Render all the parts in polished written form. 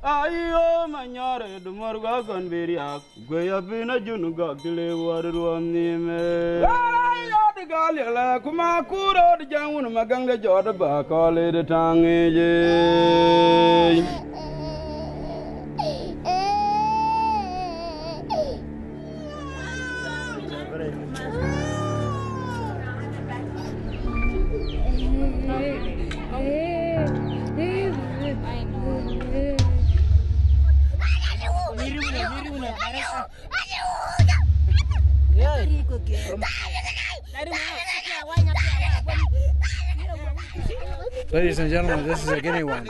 Ayo manyare dumorga konberia goya bina junuga dile warruamnime ayo de galila kuma kuro de jangun maganga joda ba kole de tangeje Ladies and gentlemen, this is a Guinea worm.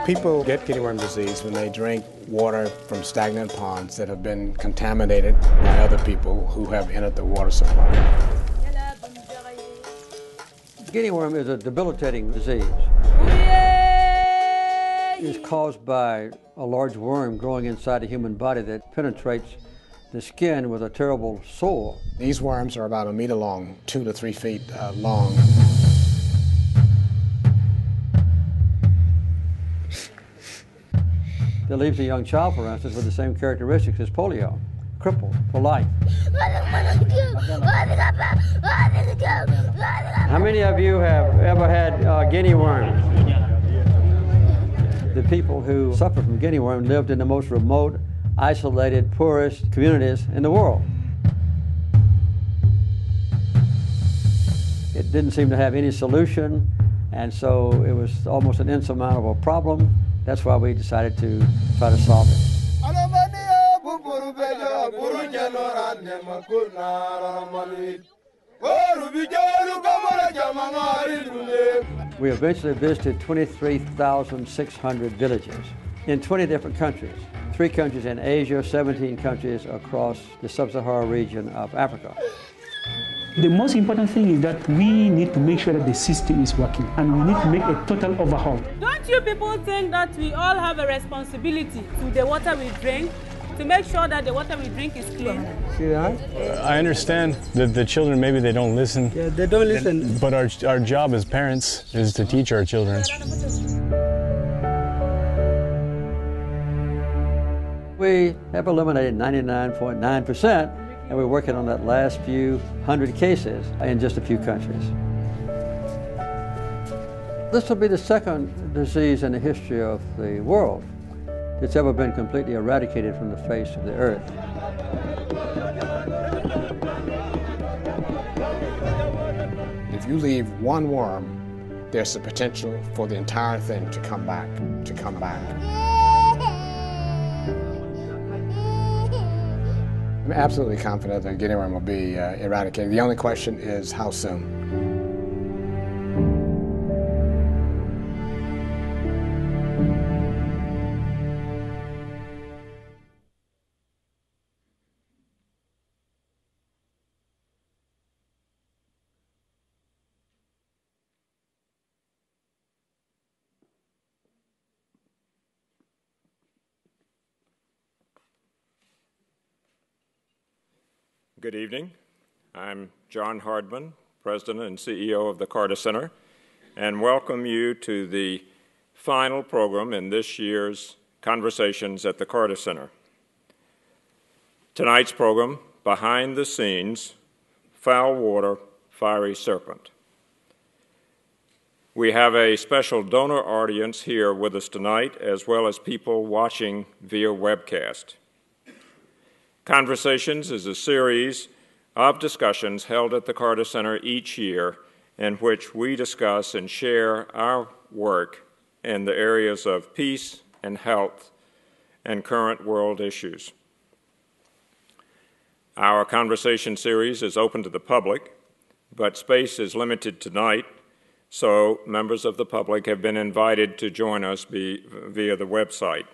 People get Guinea worm disease when they drink water from stagnant ponds that have been contaminated by other people who have entered the water supply. Guinea worm is a debilitating disease. It's caused by a large worm growing inside the human body that penetrates the skin with a terrible sore. These worms are about 1 meter long, 2 to 3 feet long. That leaves a young child, for instance, with the same characteristics as polio, crippled for life. How many of you have ever had guinea worms? The people who suffer from guinea worm lived in the most remote, isolated, poorest communities in the world. It didn't seem to have any solution, and so it was almost an insurmountable problem. That's why we decided to try to solve it. We eventually visited 23,600 villages in 20 different countries. 3 countries in Asia, 17 countries across the sub-Saharan region of Africa. The most important thing is that we need to make sure that the system is working, and we need to make a total overhaul. Don't you people think that we all have a responsibility to the water we drink, to make sure that the water we drink is clean? I understand that the children, maybe they don't listen. Yeah, they don't listen. But our job as parents is to teach our children. We have eliminated 99.9%, and we're working on that last few hundred cases in just a few countries. This will be the second disease in the history of the world that's ever been completely eradicated from the face of the earth. If you leave one worm, there's the potential for the entire thing to come back, I'm absolutely confident that Guinea worm will be eradicated. The only question is how soon. Good evening. I'm John Hardman, President and CEO of the Carter Center, and welcome you to the final program in this year's Conversations at the Carter Center. Tonight's program, Behind the Scenes, Water Fiery Serpent. We have a special donor audience here with us tonight, as well as people watching via webcast. Conversations is a series of discussions held at the Carter Center each year in which we discuss and share our work in the areas of peace and health and current world issues. Our conversation series is open to the public, but space is limited tonight, so members of the public have been invited to join us via the website.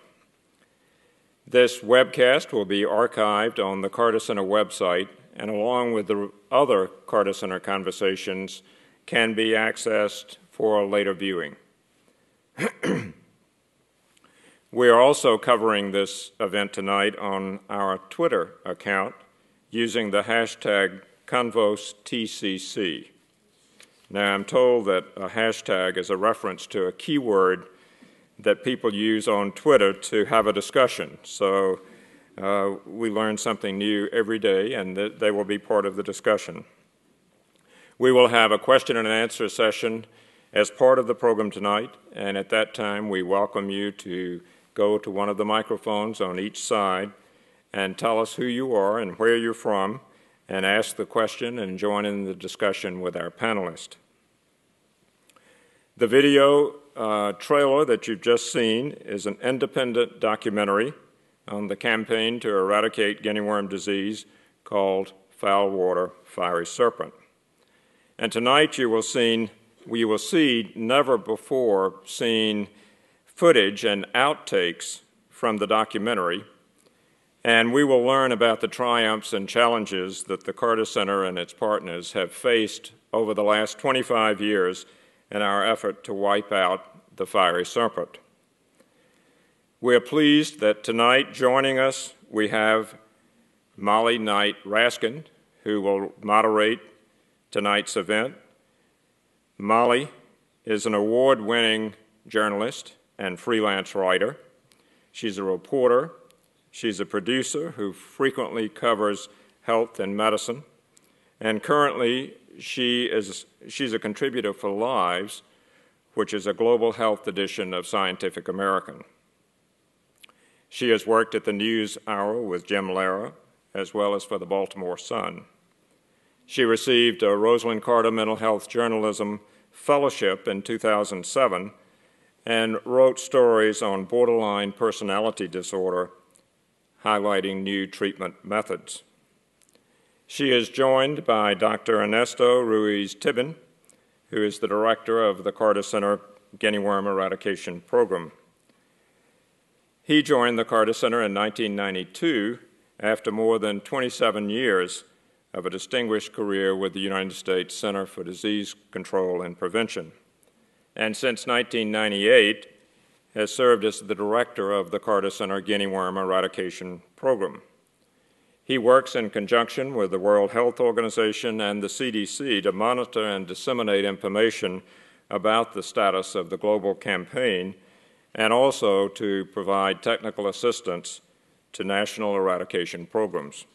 This webcast will be archived on the Carter Center website, and along with the other Carter Center conversations, can be accessed for later viewing. We are also covering this event tonight on our Twitter account using the hashtag ConvosTCC. Now, I'm told that a hashtag is a reference to a keyword that people use on Twitter to have a discussion. So we learn something new every day, and they will be part of the discussion. We will have a question and answer session as part of the program tonight, and at that time we welcome you to go to one of the microphones on each side and tell us who you are and where you're from, and ask the question and join in the discussion with our panelists. The video trailer that you've just seen is an independent documentary on the campaign to eradicate guinea worm disease called Water Fiery Serpent. And tonight you will see never before seen footage and outtakes from the documentary, and we will learn about the triumphs and challenges that the Carter Center and its partners have faced over the last 25 years in our effort to wipe out the fiery serpent. We are pleased that tonight joining us we have Molly Raskin, who will moderate tonight's event. Molly is an award-winning journalist and freelance writer. She's a reporter. She's a producer who frequently covers health and medicine. And currently, she's a contributor for Lives, which is a global health edition of Scientific American. She has worked at the News Hour with Jim Lehrer, as well as for the Baltimore Sun. She received a Rosalynn Carter Mental Health Journalism Fellowship in 2007 and wrote stories on borderline personality disorder, highlighting new treatment methods. She is joined by Dr. Ernesto Ruiz-Tiben, who is the director of the Carter Center Guinea Worm Eradication Program. He joined the Carter Center in 1992 after more than 27 years of a distinguished career with the United States Center for Disease Control and Prevention, and since 1998 has served as the director of the Carter Center Guinea Worm Eradication Program. He works in conjunction with the World Health Organization and the CDC to monitor and disseminate information about the status of the global campaign, and also to provide technical assistance to national eradication programs.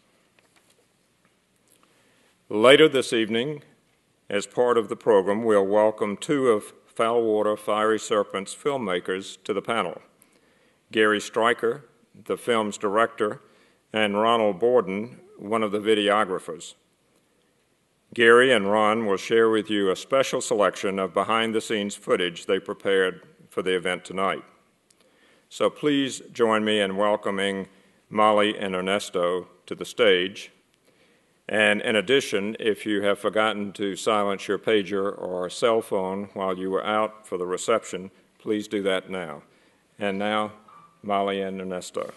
Later this evening, as part of the program, we'll welcome two of Water Fiery Serpent's filmmakers to the panel, Gary Strieker, the film's director, and Ronald Borden, one of the videographers. Gary and Ron will share with you a special selection of behind-the-scenes footage they prepared for the event tonight. So please join me in welcoming Molly and Ernesto to the stage. And in addition, if you have forgotten to silence your pager or cell phone while you were out for the reception, please do that now. And now, Molly and Ernesto.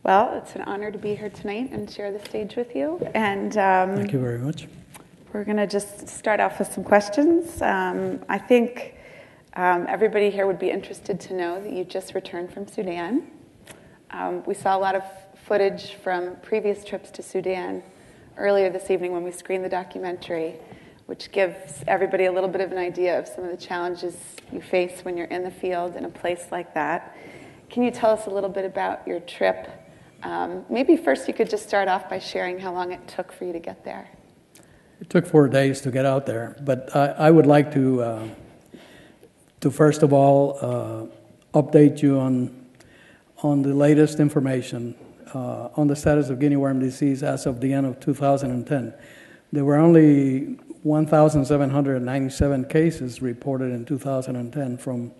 Well, it's an honor to be here tonight and share the stage with you. And thank you very much. We're going to just start off with some questions. I think everybody here would be interested to know that you just returned from Sudan. We saw a lot of footage from previous trips to Sudan earlier this evening when we screened the documentary, which gives everybody a little bit of an idea of some of the challenges you face when you're in the field in a place like that. Can you tell us a little bit about your trip? Maybe first you could just start off by sharing how long it took for you to get there. It took 4 days to get out there, but I would like to first of all update you on the latest information on the status of guinea worm disease as of the end of 2010. There were only 1,797 cases reported in 2010 from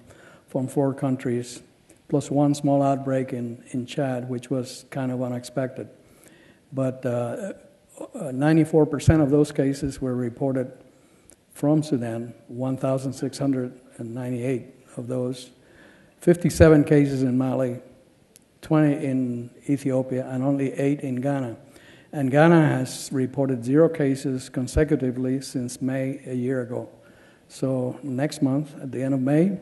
4 countries, plus one small outbreak in Chad, which was kind of unexpected. But 94% of those cases were reported from Sudan, 1,698 of those 57 cases in Mali, 20 in Ethiopia, and only 8 in Ghana. And Ghana has reported 0 cases consecutively since May a year ago. So next month, at the end of May,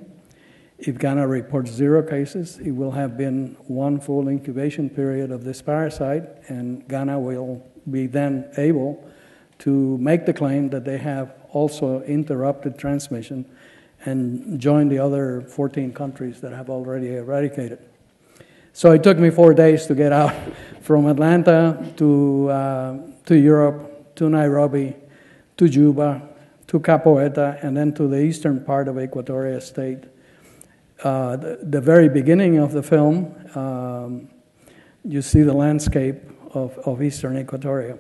if Ghana reports 0 cases, it will have been 1 full incubation period of this parasite, and Ghana will be then able to make the claim that they have also interrupted transmission and join the other 14 countries that have already eradicated. So it took me 4 days to get out from Atlanta to Europe, to Nairobi, to Juba, to Capoeira, and then to the eastern part of Equatoria State. The very beginning of the film, you see the landscape of eastern Equatoria.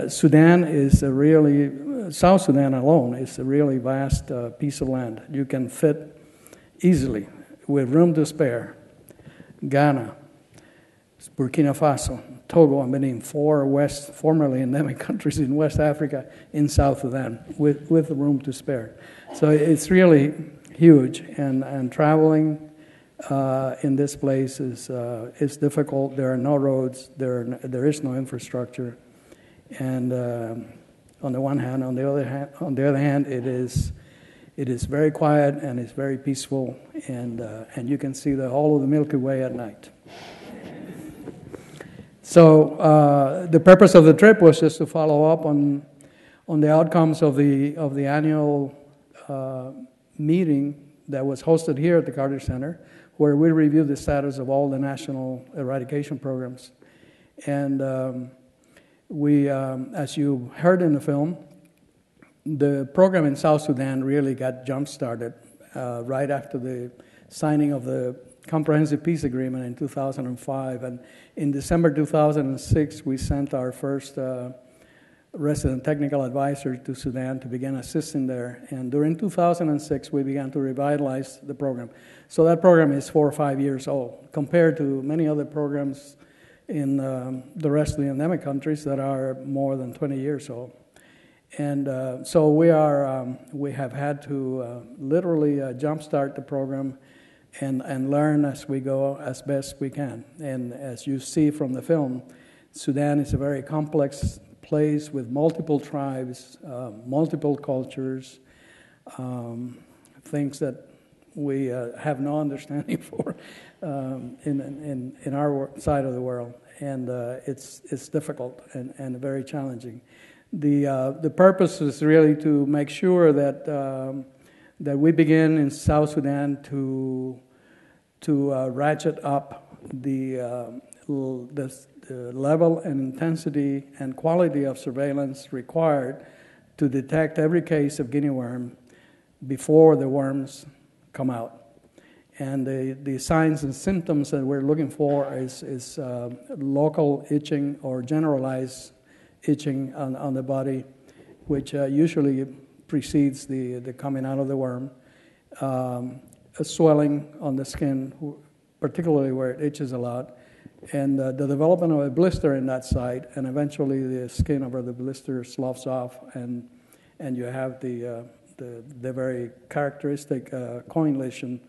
Sudan is a really, South Sudan alone is a really vast piece of land. You can fit easily, with room to spare, Ghana, Burkina Faso, Togo, and Benin, 4 formerly endemic countries in West Africa, in South Sudan, with room to spare. So it's really huge, and traveling in this place is difficult. There are no roads, there is no infrastructure, and on the one hand, on the other hand, it is very quiet and it's very peaceful, and you can see the whole of the Milky Way at night. So the purpose of the trip was just to follow up on the outcomes of the annual meeting that was hosted here at the Carter Center, where we reviewed the status of all the national eradication programs. And we, as you heard in the film, the program in South Sudan really got jump-started right after the signing of the Comprehensive Peace Agreement in 2005. And in December 2006, we sent our first resident technical advisor to Sudan to begin assisting there. And during 2006, we began to revitalize the program. So that program is 4 or 5 years old, compared to many other programs in the rest of the endemic countries that are more than 20 years old. And so we have had to literally jumpstart the program and learn as we go as best we can. And as you see from the film, Sudan is a very complex place with multiple tribes, multiple cultures, things that we have no understanding for in our side of the world. And it's difficult and very challenging. The purpose is really to make sure that we begin in South Sudan to ratchet up the level and intensity and quality of surveillance required to detect every case of guinea worm before the worms come out. And the signs and symptoms that we're looking for is local itching or generalized itching on the body, which usually precedes the coming out of the worm, a swelling on the skin, particularly where it itches a lot, and the development of a blister in that site, and eventually the skin over the blister sloughs off, and you have the very characteristic coin lesion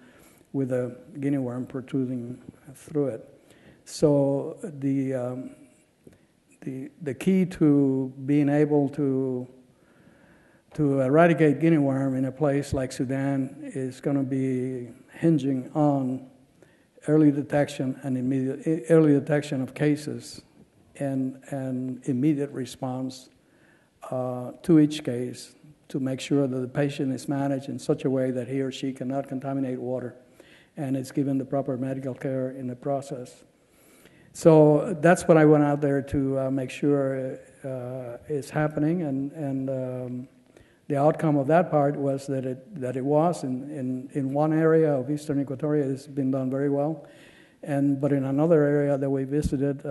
with a guinea worm protruding through it. So the key to being able to eradicate guinea worm in a place like Sudan is going to be hinging on early detection and early detection of cases and immediate response to each case to make sure that the patient is managed in such a way that he or she cannot contaminate water and is given the proper medical care in the process. So that's what I went out there to make sure is happening, and the outcome of that part was that it was in one area of eastern Equatoria it's been done very well, but in another area that we visited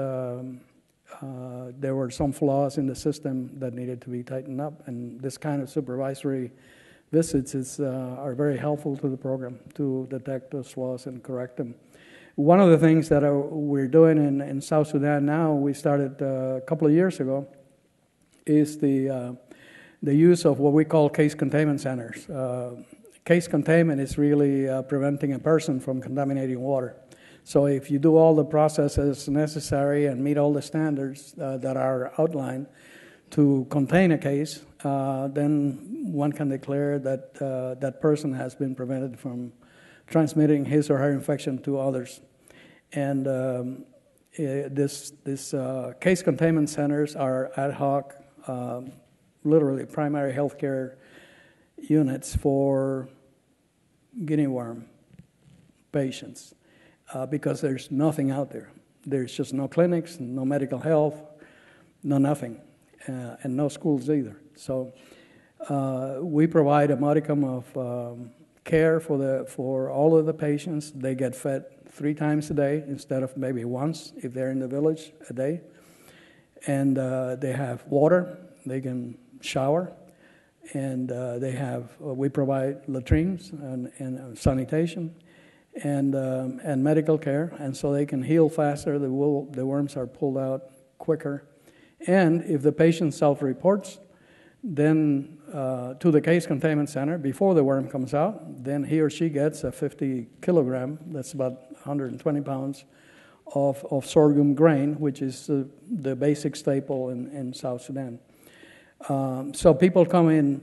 there were some flaws in the system that needed to be tightened up, and this kind of supervisory visits are very helpful to the program to detect those flaws and correct them. One of the things that we're doing in South Sudan now, we started a couple of years ago, is the use of what we call case containment centers. Case containment is really preventing a person from contaminating water. So if you do all the processes necessary and meet all the standards that are outlined to contain a case, then one can declare that that person has been prevented from transmitting his or her infection to others. And this case containment centers are ad hoc, literally primary healthcare units for guinea worm patients because there's nothing out there. There's just no clinics, no medical health, no nothing, and no schools either. So we provide a modicum of care for all of the patients. They get fed 3 times a day instead of maybe once if they're in the village a day. And they have water, they can shower, and we provide latrines and sanitation and medical care, and so they can heal faster, the worms are pulled out quicker. And if the patient self-reports, then to the case containment center before the worm comes out, then he or she gets a 50 kilogram, that's about 120 pounds, of sorghum grain, which is the basic staple in South Sudan. So people come in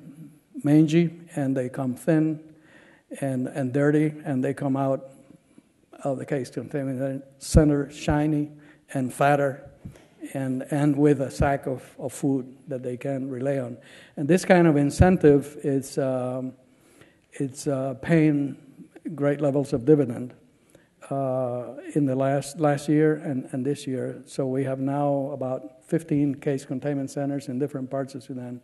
mangy, and they come thin and dirty, and they come out of the case containment center shiny and fatter, and with a sack of food that they can rely on. And this kind of incentive is paying great levels of dividend in the last year and this year. So we have now about 15 case containment centers in different parts of Sudan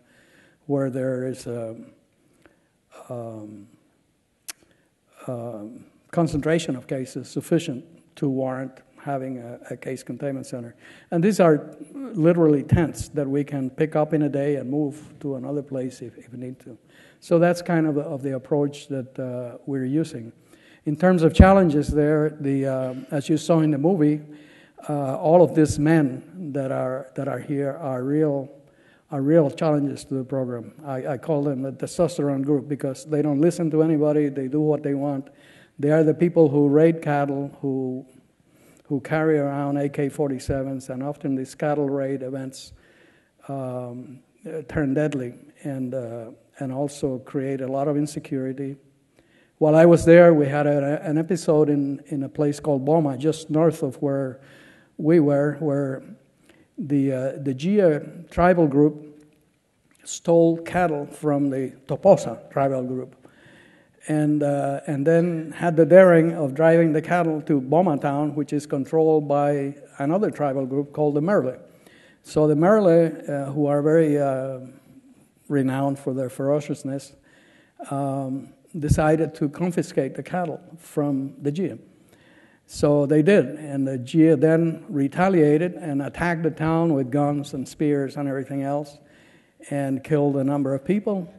where there is a concentration of cases sufficient to warrant having a case containment center. And these are literally tents that we can pick up in a day and move to another place if we need to. So that's kind of the approach that we're using. In terms of challenges there, as you saw in the movie, all of these men that are here are real challenges to the program. I call them the testosterone group because they don't listen to anybody, they do what they want. They are the people who raid cattle, who carry around AK-47s, and often these cattle raid events turn deadly and also create a lot of insecurity. While I was there, we had an episode in a place called Boma, just north of where we were, where the Gia tribal group stole cattle from the Toposa tribal group, and then had the daring of driving the cattle to Boma town, which is controlled by another tribal group called the Merle. So the Merle, who are very renowned for their ferociousness, decided to confiscate the cattle from the Gia. So they did, and the Gia then retaliated and attacked the town with guns and spears and everything else, and killed a number of people.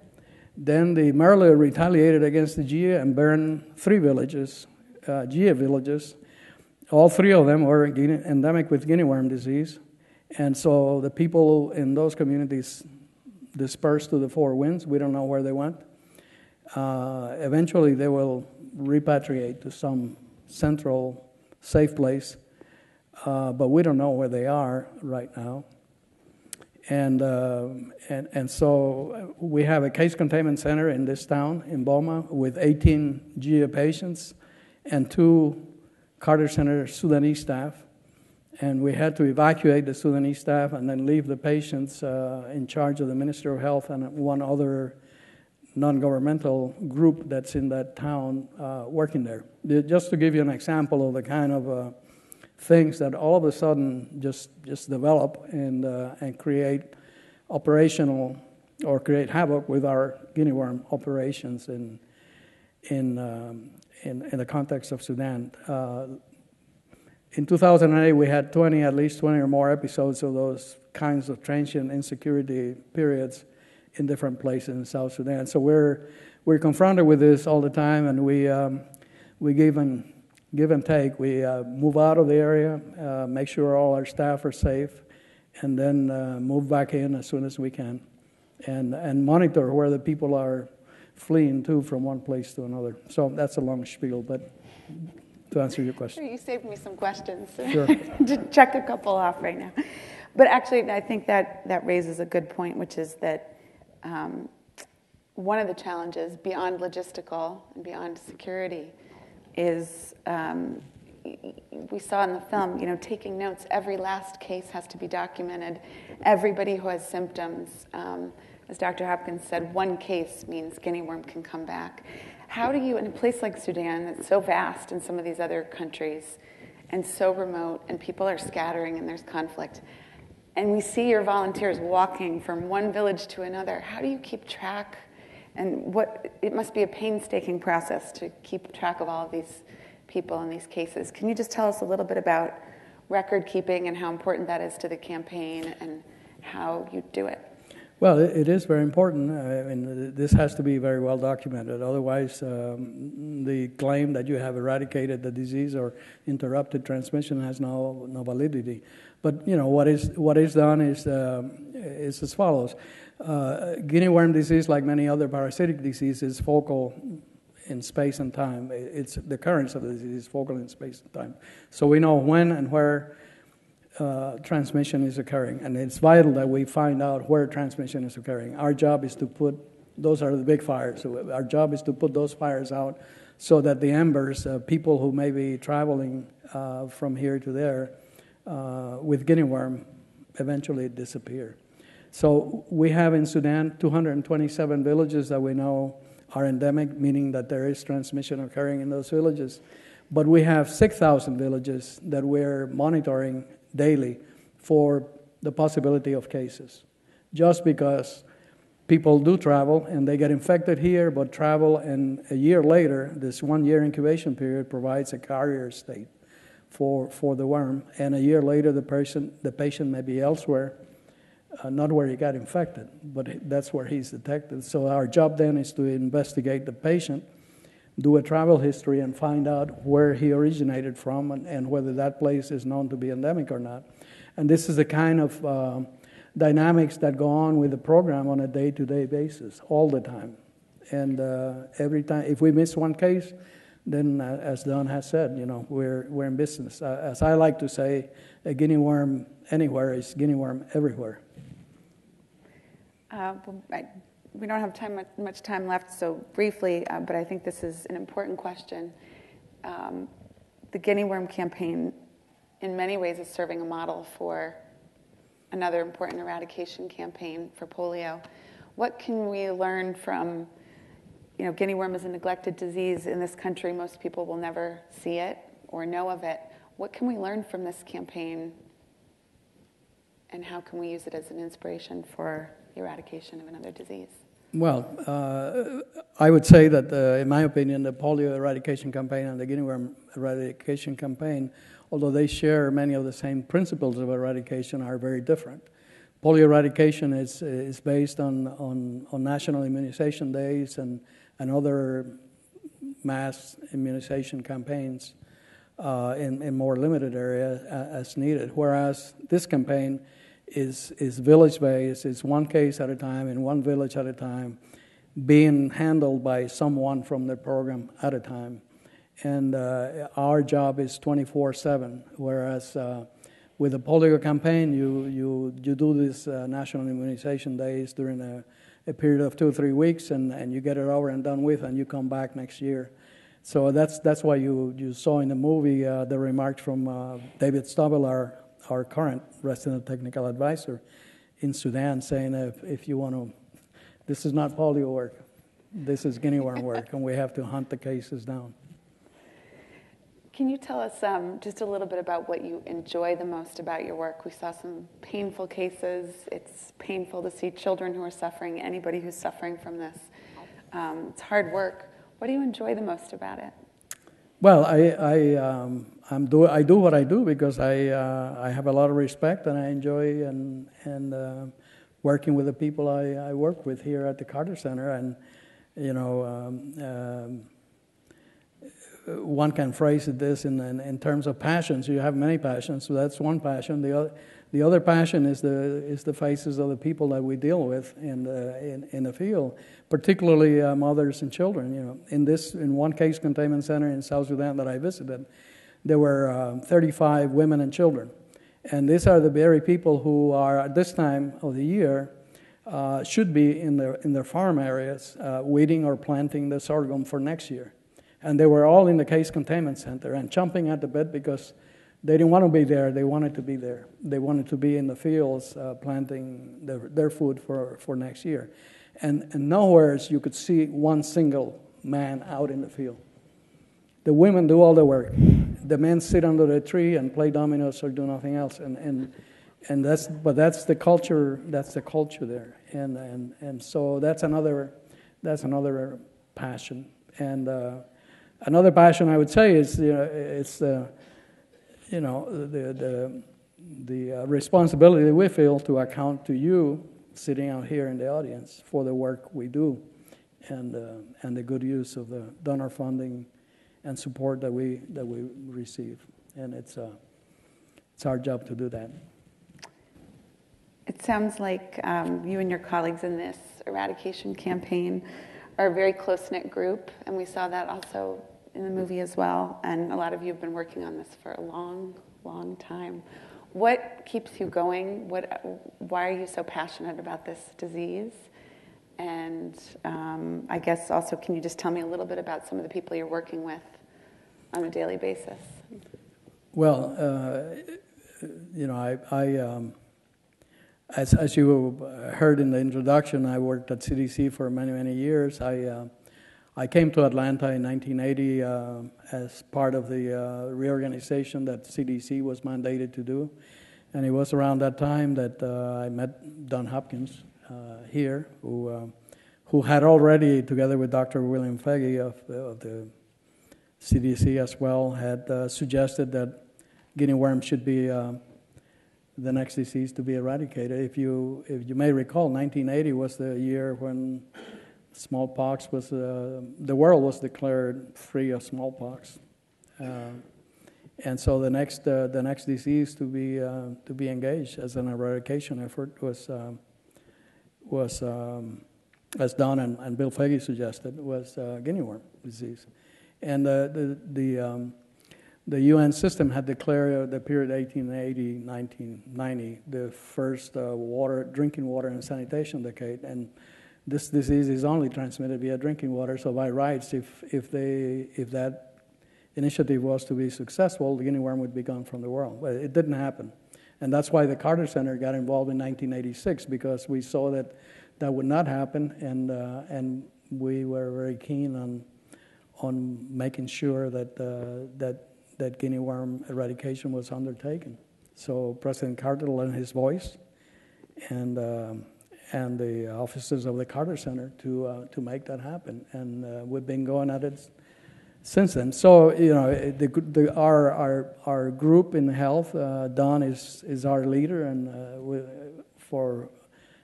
Then the Merle retaliated against the Gia and burned 3 villages, Gia villages. All 3 of them were endemic with guinea worm disease, and so the people in those communities dispersed to the 4 winds. We don't know where they went. Eventually they will repatriate to some central safe place, but we don't know where they are right now. And so we have a case containment center in this town, in Boma, with 18 Gia patients and 2 Carter Center Sudanese staff. And we had to evacuate the Sudanese staff and then leave the patients in charge of the Minister of Health and one other non-governmental group that's in that town working there. Just to give you an example of the kind of things that all of a sudden just develop and create operational or create havoc with our guinea worm operations in the context of Sudan. In 2008, we had at least 20 or more episodes of those kinds of transient insecurity periods in different places in South Sudan. So we're confronted with this all the time, and we give and take. We move out of the area, make sure all our staff are safe, and then move back in as soon as we can, and monitor where the people are fleeing too from one place to another. So that's a long spiel, but to answer your question. Sure, you saved me some questions. Sure. To check a couple off right now. But actually, I think that raises a good point, which is that one of the challenges beyond logistical and beyond security is we saw in the film, taking notes. Every last case has to be documented. Everybody who has symptoms, as Dr. Hopkins said, one case means guinea worm can come back. How do you, in a place like Sudan that's so vast in some of these other countries and so remote, and people are scattering and there's conflict, and we see your volunteers walking from one village to another, how do you keep track? And it must be a painstaking process to keep track of all of these people in these cases. Can you just tell us a little bit about record keeping and how important that is to the campaign and how you do it? Well, it is very important. This has to be very well documented. Otherwise, the claim that you have eradicated the disease or interrupted transmission has no validity. But what is done is as follows: guinea worm disease, like many other parasitic diseases, is focal in space and time. It's the occurrence of the disease is focal in space and time. So we know when and where transmission is occurring, and it's vital that we find out where transmission is occurring. Our job is to put, those are the big fires, so our job is to put those fires out so that the embers, people who may be traveling from here to there with guinea worm, eventually disappear. So we have in Sudan 227 villages that we know are endemic, meaning that there is transmission occurring in those villages. But we have 6,000 villages that we're monitoring daily for the possibility of cases. Just because people do travel and they get infected here, but travel, and a year later, this 1 year incubation period provides a carrier state for the worm, and a year later the patient may be elsewhere, not where he got infected, but that's where he's detected. So our job then is to investigate the patient, do a travel history, and find out where he originated from and whether that place is known to be endemic or not. And this is the kind of dynamics that go on with the program on a day-to-day basis, all the time. And every time, if we miss one case, then as Don has said, we're in business. As I like to say, a guinea worm anywhere is guinea worm everywhere. We don't have much time left, so briefly, but I think this is an important question. The guinea worm campaign, in many ways, is serving a model for another important eradication campaign for polio. What can we learn from, guinea worm is a neglected disease in this country. Most people will never see it or know of it. What can we learn from this campaign, and how can we use it as an inspiration for the eradication of another disease? Well, I would say that, in my opinion, the polio eradication campaign and the guinea worm eradication campaign, although they share many of the same principles of eradication, are very different. Polio eradication is based on national immunization days and other mass immunization campaigns in more limited areas as needed, whereas this campaign is village-based. It's one case at a time in one village at a time, being handled by someone from the program at a time. And our job is 24/7, whereas with the polio campaign, you do these national immunization days during a period of 2 or 3 weeks, and you get it over and done with, and you come back next year. So that's why you saw in the movie the remarks from David Stubble, our current resident technical advisor in Sudan, saying if you want to, this is not polio work, this is guinea worm work, and we have to hunt the cases down. Can you tell us just a little bit about what you enjoy the most about your work? We saw some painful cases. It's painful to see children who are suffering, anybody who's suffering from this. It's hard work. What do you enjoy the most about it? Well, I do what I do because I have a lot of respect, and I enjoy and working with the people I work with here at the Carter Center. And one can phrase this in terms of passions. You have many passions, so that's one passion. The The other passion is the faces of the people that we deal with in the field, particularly mothers and children. You know, in one case containment center in South Sudan that I visited, there were 35 women and children, and these are the very people who are at this time of the year should be in their farm areas weeding or planting the sorghum for next year, and they were all in the case containment center and chomping at the bit because they didn't want to be there. They wanted to be there. They wanted to be in the fields planting their food for next year. And nowhere you could see one single man out in the field. The women do all the work. The men sit under the tree and play dominoes or do nothing else. And that's the culture. That's the culture there. And so that's another passion. And another passion I would say is the responsibility that we feel to account to you sitting out here in the audience for the work we do and the good use of the donor funding and support that we receive. And it's our job to do that. It sounds like you and your colleagues in this eradication campaign are a very close-knit group, and we saw that also in the movie as well, and a lot of you have been working on this for a long, long time. What keeps you going? Why are you so passionate about this disease? And I guess also, can you just tell me a little bit about some of the people you're working with on a daily basis? Well, as you heard in the introduction, I worked at CDC for many, many years. I came to Atlanta in 1980 as part of the reorganization that CDC was mandated to do. And it was around that time that I met Don Hopkins here, who had already, together with Dr. William Fege of the CDC as well, had suggested that guinea worm should be the next disease to be eradicated. If you may recall, 1980 was the year when smallpox was, the world was declared free of smallpox, and so the next disease to be engaged as an eradication effort was as Don and Bill Fege suggested, was guinea worm disease, and the UN system had declared the period 1880-1990 the first drinking water and sanitation decade, and this disease is only transmitted via drinking water. So by rights, if that initiative was to be successful, the guinea worm would be gone from the world. But it didn't happen, and that's why the Carter Center got involved in 1986, because we saw that would not happen, and we were very keen on making sure that guinea worm eradication was undertaken. So President Carter lent his voice, and the officers of the Carter Center to make that happen, and we've been going at it since then. So our group in health, Don is our leader, and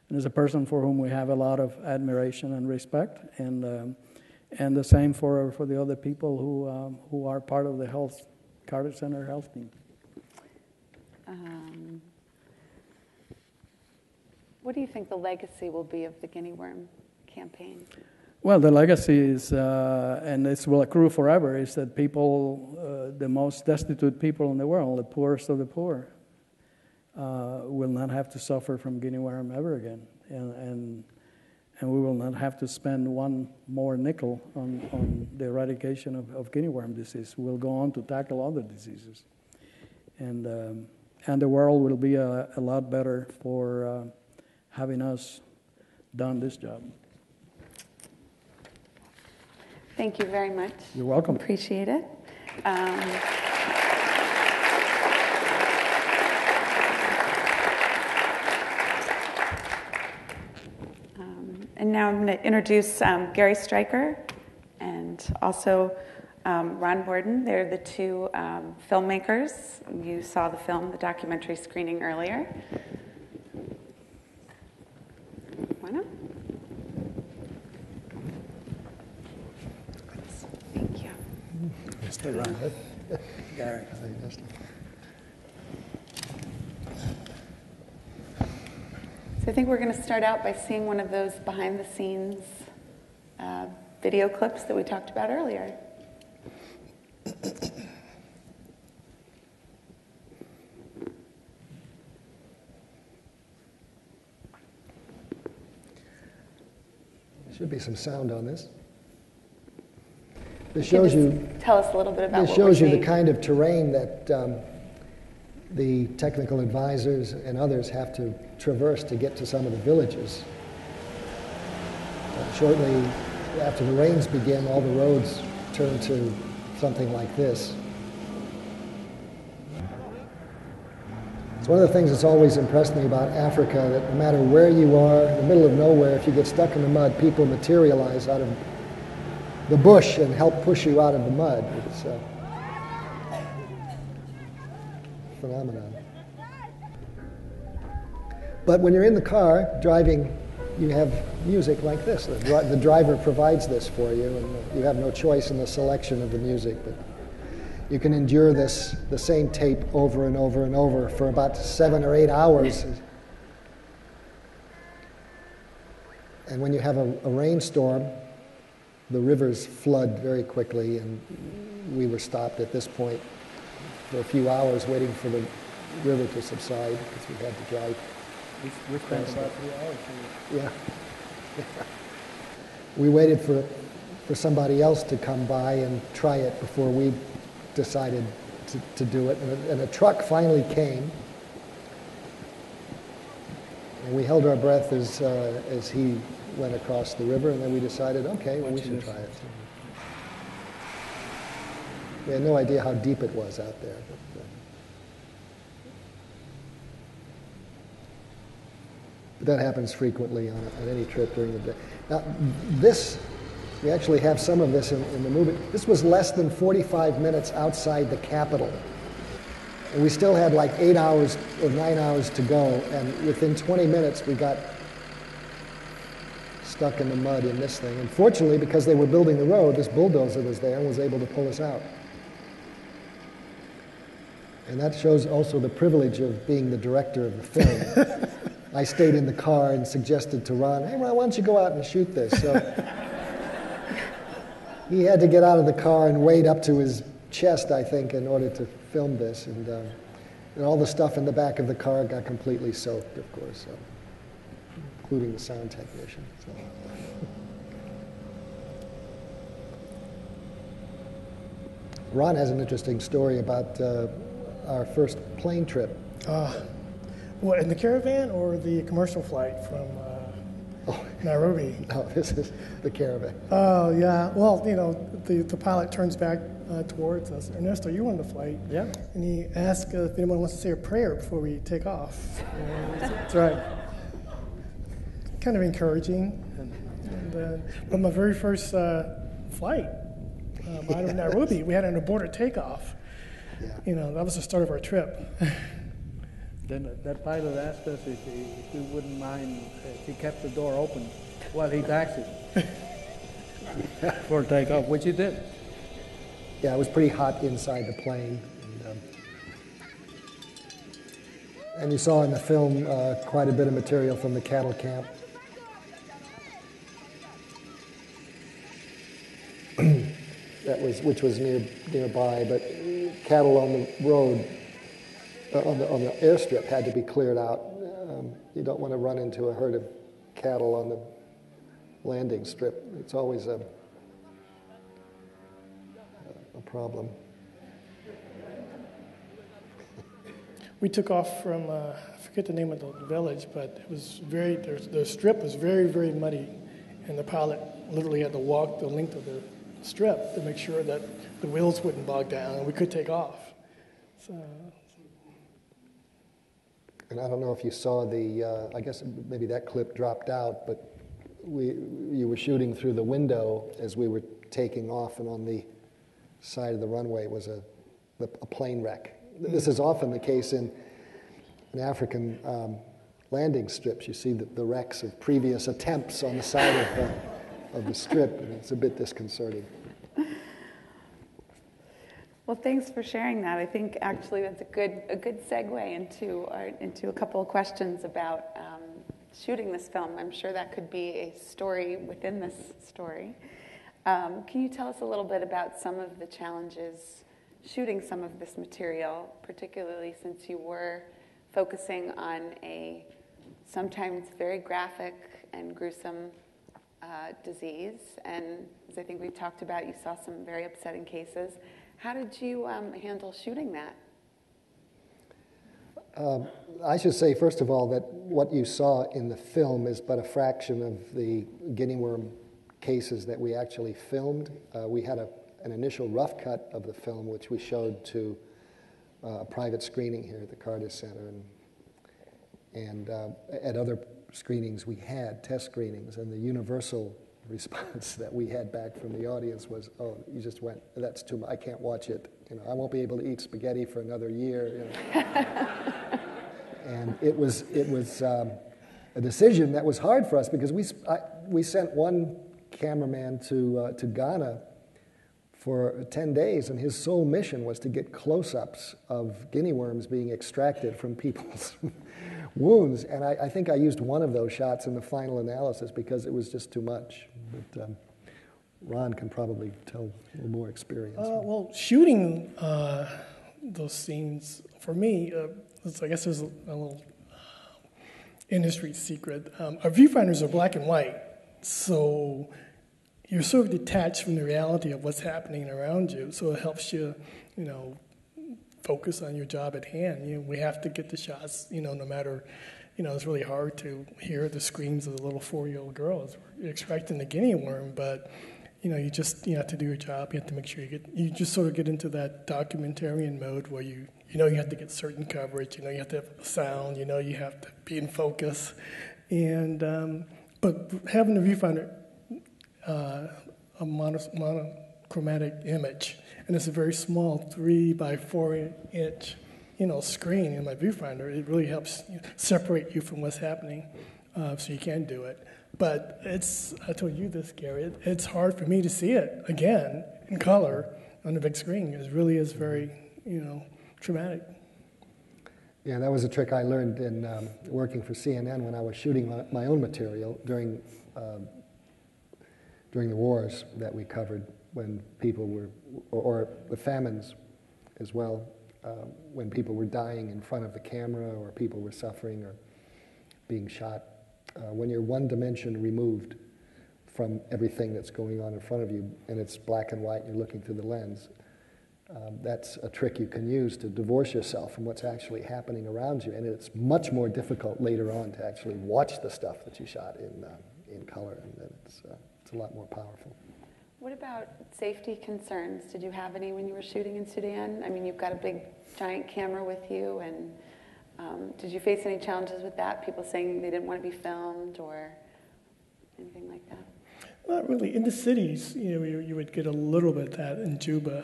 is a person for whom we have a lot of admiration and respect, and the same for the other people who are part of the Carter Center health team. What do you think the legacy will be of the guinea worm campaign? Well, the legacy is, and this will accrue forever, is that people, the most destitute people in the world, the poorest of the poor, will not have to suffer from guinea worm ever again, and we will not have to spend one more nickel on the eradication of guinea worm disease. We'll go on to tackle other diseases, and the world will be a lot better for having us done this job. Thank you very much. You're welcome. Appreciate it. And now I'm going to introduce Gary Strieker and also Ron Borden. They're the two filmmakers. You saw the film, the documentary screening earlier. Bueno. Thank you. Stay right. Gary. I think we're going to start out by seeing one of those behind-the-scenes video clips that we talked about earlier. Should be some sound on this. This shows you. Tell us a little bit about. This shows you the kind of terrain that the technical advisors and others have to traverse to get to some of the villages. Shortly after the rains begin, all the roads turn to something like this. It's one of the things that's always impressed me about Africa, that no matter where you are, in the middle of nowhere, if you get stuck in the mud, people materialize out of the bush and help push you out of the mud. It's a phenomenon. But when you're in the car driving, you have music like this. The driver provides this for you, and you have no choice in the selection of the music. But you can endure the same tape over and over and over for about 7 or 8 hours. And when you have a rainstorm, the rivers flood very quickly, and we were stopped at this point for a few hours waiting for the river to subside because we had to drive. We spent about 3 hours. Yeah. We waited for somebody else to come by and try it before we decided to do it. And a truck finally came. And we held our breath as he went across the river, and then we decided, okay, well, we should try it. We had no idea how deep it was out there. But that happens frequently on any trip during the day. Now, we actually have some of this in the movie. This was less than 45 minutes outside the capital. And we still had like 8 hours or 9 hours to go, and within 20 minutes we got stuck in the mud in this thing. And fortunately, because they were building the road, this bulldozer was there and was able to pull us out. And that shows also the privilege of being the director of the film. I stayed in the car and suggested to Ron, hey, Ron, why don't you go out and shoot this? So he had to get out of the car and wade up to his chest, I think, in order to film this. And all the stuff in the back of the car got completely soaked, of course, so, including the sound technician. So. Ron has an interesting story about our first plane trip. What, in the caravan or the commercial flight from Nairobi? No, this is the caravan. Oh, yeah. Well, you know, the pilot turns back towards us. Ernesto, you on the flight. Yeah. And he asks if anyone wants to say a prayer before we take off. That's right. Kind of encouraging. But my very first flight out of Nairobi, we had an aborted takeoff. Yeah. You know, that was the start of our trip. Then that pilot asked us if we wouldn't mind if he kept the door open while he taxied for takeoff, which he did. Yeah, it was pretty hot inside the plane. And you saw in the film quite a bit of material from the cattle camp. Which was nearby, but cattle on the road, on the airstrip had to be cleared out. You don't want to run into a herd of cattle on the landing strip. It's always a problem. We took off from, I forget the name of the village, but it was the strip was very, very muddy, and the pilot literally had to walk the length of the strip to make sure that the wheels wouldn't bog down and we could take off. So. And I don't know if you saw I guess maybe that clip dropped out, but you were shooting through the window as we were taking off, and on the side of the runway was a plane wreck. This is often the case in African landing strips. You see the wrecks of previous attempts on the side of the strip, and it's a bit disconcerting. Well, thanks for sharing that. I think actually that's a good segue into a couple of questions about shooting this film. I'm sure that could be a story within this story. Can you tell us a little bit about some of the challenges shooting some of this material, particularly since you were focusing on a sometimes very graphic and gruesome disease, and as I think we've talked about, you saw some very upsetting cases. How did you handle shooting that? I should say, first of all, that what you saw in the film is but a fraction of the guinea worm cases that we actually filmed. We had an initial rough cut of the film, which we showed to a private screening here at the Carter Center, and at other screenings we had test screenings, and the universal response that we had back from the audience was, "Oh, you just went. That's too much. I can't watch it. I won't be able to eat spaghetti for another year." And it was a decision that was hard for us because we sent one cameraman to Ghana for 10 days, and his sole mission was to get close-ups of guinea worms being extracted from people's wounds. And I think I used one of those shots in the final analysis because it was just too much. But Ron can probably tell a little more experience. Well, shooting those scenes, for me, I guess there's a little industry secret. Our viewfinders are black and white, so you're sort of detached from the reality of what's happening around you, so it helps you, focus on your job at hand. We have to get the shots, no matter, it's really hard to hear the screams of the little 4-year-old girl as we're extracting the guinea worm, but, you have to do your job. You have to make sure you just sort of get into that documentarian mode where you have to get certain coverage, you have to have sound, you have to be in focus. And, but having the viewfinder, a monochromatic image, and it's a very small 3 by 4 inch, screen in my viewfinder. It really helps separate you from what's happening, so you can do it. But I told you this, Gary, it's hard for me to see it again in color on the big screen. It really is very, traumatic. Yeah, that was a trick I learned in working for CNN when I was shooting my own material during the wars that we covered, when people were, or the famines as well, when people were dying in front of the camera, or people were suffering or being shot. When you're one dimension removed from everything that's going on in front of you, and it's black and white, and you're looking through the lens, that's a trick you can use to divorce yourself from what's actually happening around you, and it's much more difficult later on to actually watch the stuff that you shot in color, and it's a lot more powerful. What about safety concerns? Did you have any when you were shooting in Sudan? I mean, you've got a big, giant camera with you, and did you face any challenges with that? People saying they didn't want to be filmed or anything like that? Not really. In the cities, you would get a little bit of that in Juba,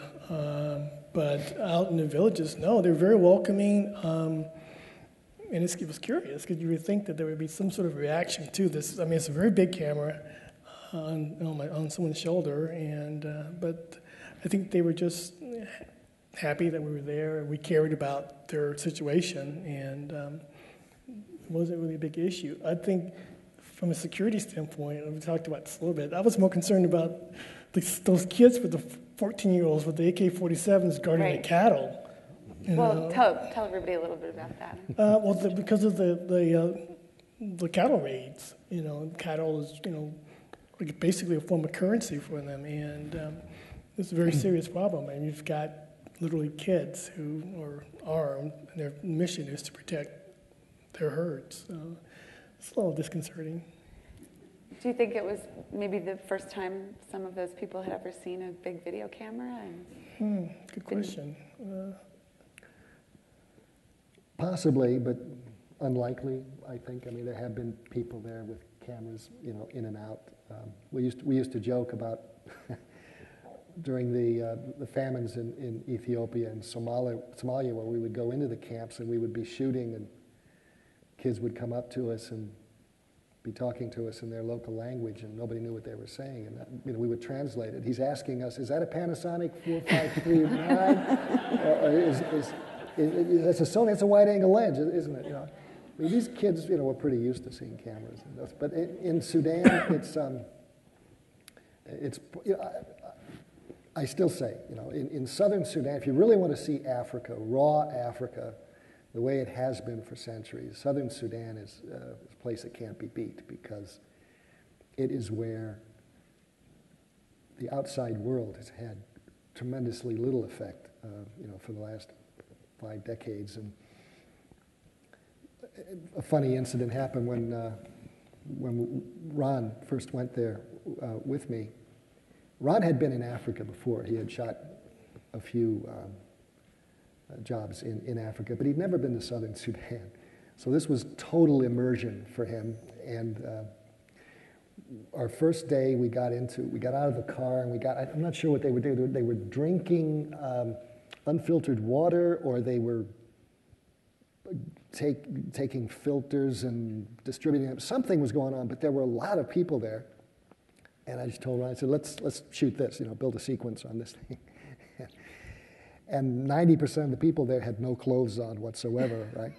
but out in the villages, no, they're very welcoming. And it was curious because you would think that there would be some sort of reaction to this. I mean, it's a very big camera on someone's shoulder, but I think they were just happy that we were there. We cared about their situation, and it wasn't really a big issue. I think from a security standpoint, we talked about this a little bit, I was more concerned about those kids with the 14-year-olds with the AK-47s guarding the cattle. Well, tell everybody a little bit about that. Well, because of the cattle raids, cattle is, basically a form of currency for them, and it's a very serious problem. And you've got literally kids who are armed, and their mission is to protect their herds. So it's a little disconcerting. Do you think it was maybe the first time some of those people had ever seen a big video camera? Good question. Possibly, but unlikely, I think. I mean, there have been people there with cameras, in and out. We used to joke about during the famines in Ethiopia and Somalia, where we would go into the camps and we would be shooting, and kids would come up to us and be talking to us in their local language, and nobody knew what they were saying, and we would translate it. He's asking us, "Is that a Panasonic 4539? Or that's a Sony? It's a wide-angle lens, isn't it?" I mean, these kids, were pretty used to seeing cameras and stuff. But in Sudan, I still say, in southern Sudan, if you really want to see Africa, raw Africa, the way it has been for centuries, southern Sudan is a place that can't be beat because it is where the outside world has had tremendously little effect, for the last 5 decades. And a funny incident happened when Ron first went there with me. Ron had been in Africa before. He had shot a few jobs in Africa, but he'd never been to southern Sudan. So this was total immersion for him. And our first day, we got out of the car, and I'm not sure what they were doing. They were drinking unfiltered water, or they were taking filters and distributing them. Something was going on, but there were a lot of people there. And I just told Ron, I said, let's shoot this, build a sequence on this thing. And 90% of the people there had no clothes on whatsoever, right?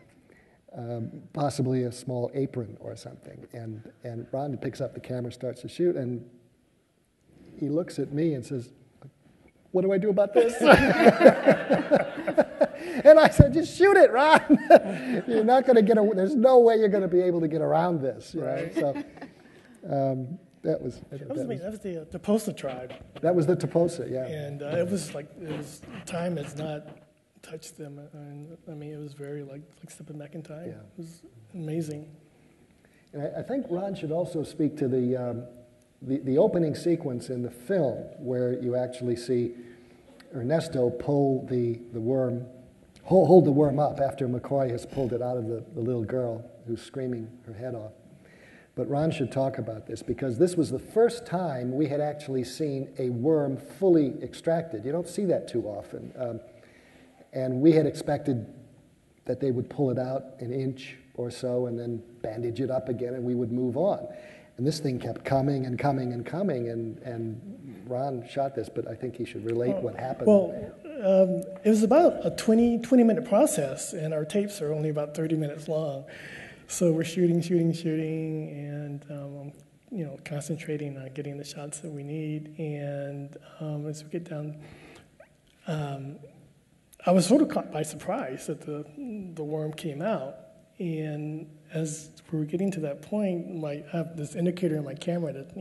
Possibly a small apron or something. And Ron picks up the camera, starts to shoot, and he looks at me and says, "What do I do about this?" And I said, "Just shoot it, Ron. You're not going to there's no way you're going to be able to get around this." Right? So that was the Toposa tribe. That was the Toposa, yeah. And time has not touched them. I mean, it was very like stepping back in time. Yeah. It was amazing. And I think Ron should also speak to the opening sequence in the film where you actually see Ernesto pull the worm, hold the worm up after McCoy has pulled it out of the little girl who's screaming her head off. But Ron should talk about this because this was the first time we had actually seen a worm fully extracted. You don't see that too often. And we had expected that they would pull it out an inch or so and then bandage it up again and we would move on. And this thing kept coming and coming and coming, and Ron shot this, but I think he should relate what happened. Well, it was about a 20-minute process, and our tapes are only about 30 minutes long. So we're shooting, and concentrating on getting the shots that we need. And as we get down, I was sort of caught by surprise that the worm came out. And as we were getting to that point, I have this indicator in my camera that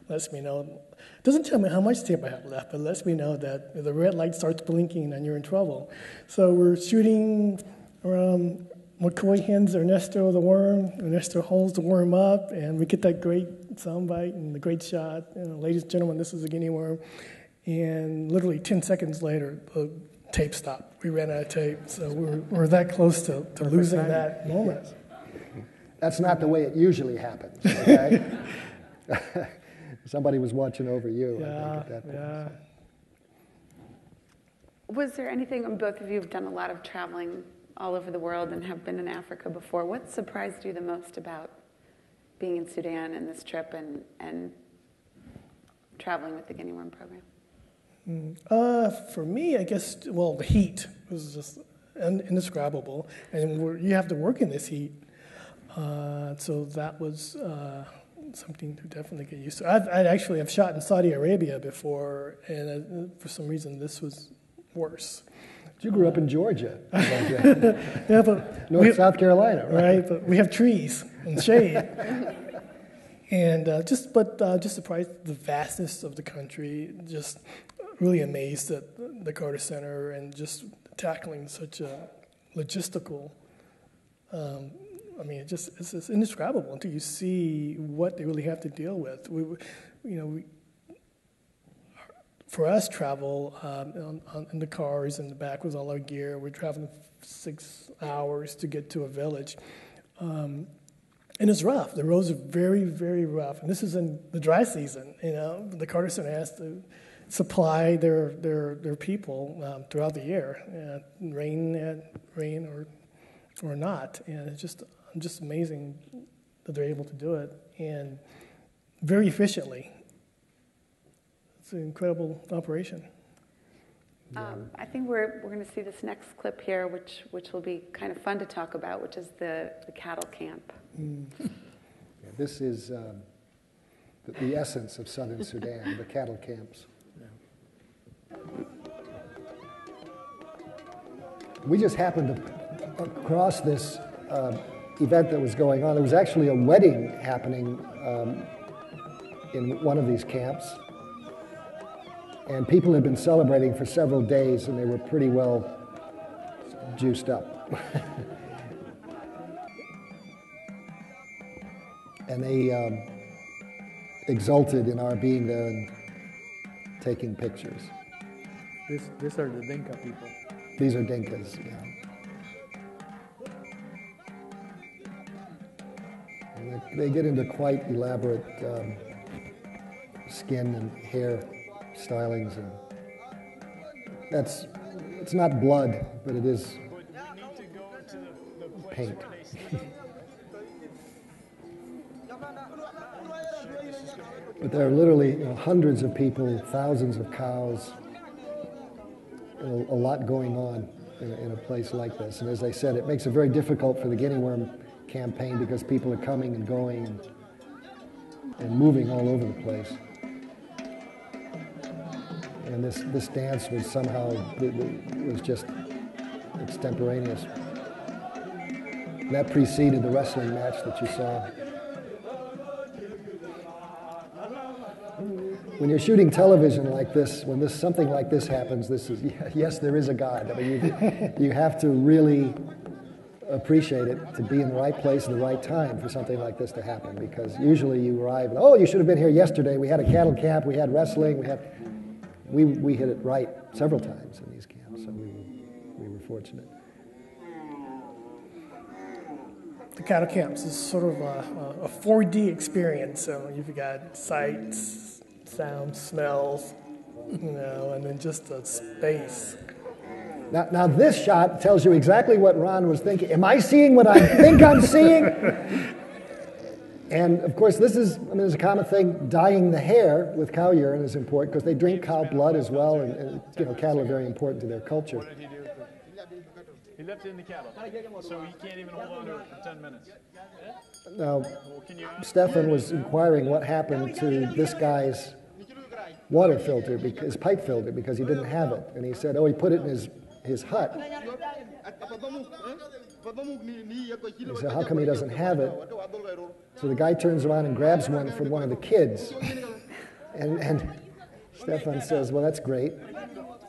lets me know. It doesn't tell me how much tape I have left, but it lets me know that if the red light starts blinking and you're in trouble. So we're shooting around. McCoy hands Ernesto the worm. Ernesto holds the worm up, and we get that great soundbite and the great shot. Ladies and gentlemen, this is a Guinea worm. And literally 10 seconds later, the tape stopped. We ran out of tape, so we're that close to losing that moment. That's not the way it usually happens, okay? Somebody was watching over you, I think, at that point. Yeah. Was there anything, both of you have done a lot of traveling all over the world and have been in Africa before. What surprised you the most about being in Sudan and this trip and traveling with the Guinea worm program? For me, I guess, the heat was just indescribable. And you have to work in this heat. So that was something to definitely get used to. I've shot in Saudi Arabia before, and for some reason this was worse. You grew up in Georgia. Yeah, but South Carolina, right? But we have trees and shade. And just surprised the vastness of the country, just really amazed at the Carter Center and just tackling such a logistical, it's indescribable until you see what they really have to deal with. For us, travel in the cars in the back with all our gear. We're traveling 6 hours to get to a village. And it's rough. The roads are very, very rough. And this is in the dry season. The Carter Center has to supply their people throughout the year, rain or not. And it's just amazing that they're able to do it, and very efficiently. It's an incredible operation. I think we're going to see this next clip here, which will be kind of fun to talk about, which is the cattle camp. Yeah, this is the essence of southern Sudan, the cattle camps. Yeah. We just happened to cross this event that was going on. There was actually a wedding happening in one of these camps. And people had been celebrating for several days, and they were pretty well juiced up. And they exulted in our being there and taking pictures. These are the Dinka people. These are Dinkas, yeah. And they get into quite elaborate skin and hair stylings, and it's not blood, but it is paint. But there are literally hundreds of people, thousands of cows, a lot going on in a place like this. And as I said, it makes it very difficult for the guinea worm campaign because people are coming and going and moving all over the place. And this dance was somehow, it was just extemporaneous. And that preceded the wrestling match that you saw. When you're shooting television like this, when something like this happens, yes, there is a God. I mean, you have to really appreciate it to be in the right place at the right time for something like this to happen, because usually you arrive and, oh, you should have been here yesterday. We had a cattle camp, we had wrestling, we hit it right several times in these camps, so we were fortunate. The cattle camps is sort of a 4D experience. So you've got sights, sounds, smells, and then just a space. Now this shot tells you exactly what Ron was thinking. Am I seeing what I think I'm seeing? And of course, there's a common thing. Dyeing the hair with cow urine is important because they drink cow blood as well, and cattle are very important to their culture. What did he do? He left it in the cattle, so he can't even hold on to it for 10 minutes. Now, Stefan was inquiring what happened to this guy's water filter, his pipe filter, because he didn't have it. And he said, he put it in his hut. He said, how come he doesn't have it? So the guy turns around and grabs one from one of the kids. And Stefan says, well, that's great.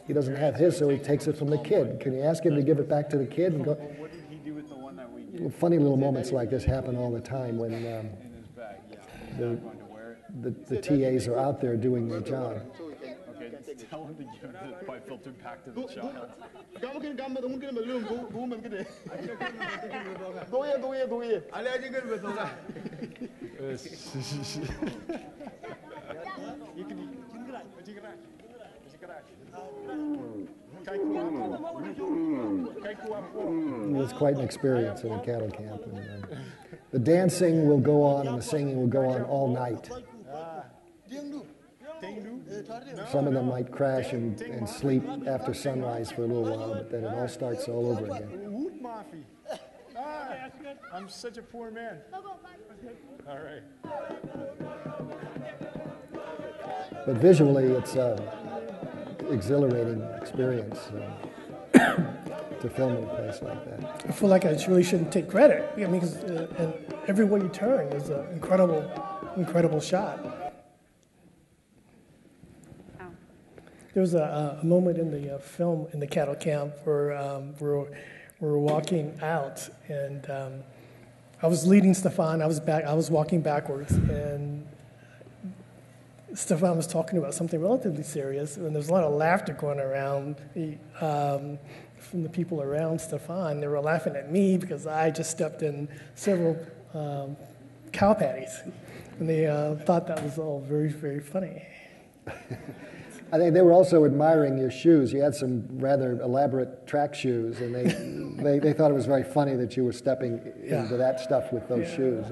He doesn't have his, so he takes it from the kid. Can you ask him to give it back to the kid? And go? What did he do with the one that we gave? Funny little moments like this happen all the time when the TAs are out there doing their job. Okay, tell him to give the pipe filter back to the child. It's quite an experience in a cattle camp. And, the dancing will go on and the singing will go on all night. Some of them might crash and sleep after sunrise for a little while, but then it all starts all over again. I'm such a poor man. All right. But visually, it's an exhilarating experience to film in a place like that. I feel like I really shouldn't take credit. I mean, because and everywhere you turn is an incredible shot. There was a moment in the film in the cattle camp where we were walking out, and I was leading Stefan. I was walking backwards, and Stefan was talking about something relatively serious, and there's a lot of laughter going around from the people around Stefan. They were laughing at me because I just stepped in several cow patties, and they thought that was all very, very funny. I think they were also admiring your shoes. You had some rather elaborate track shoes, and they thought it was very funny that you were stepping into that stuff with those shoes.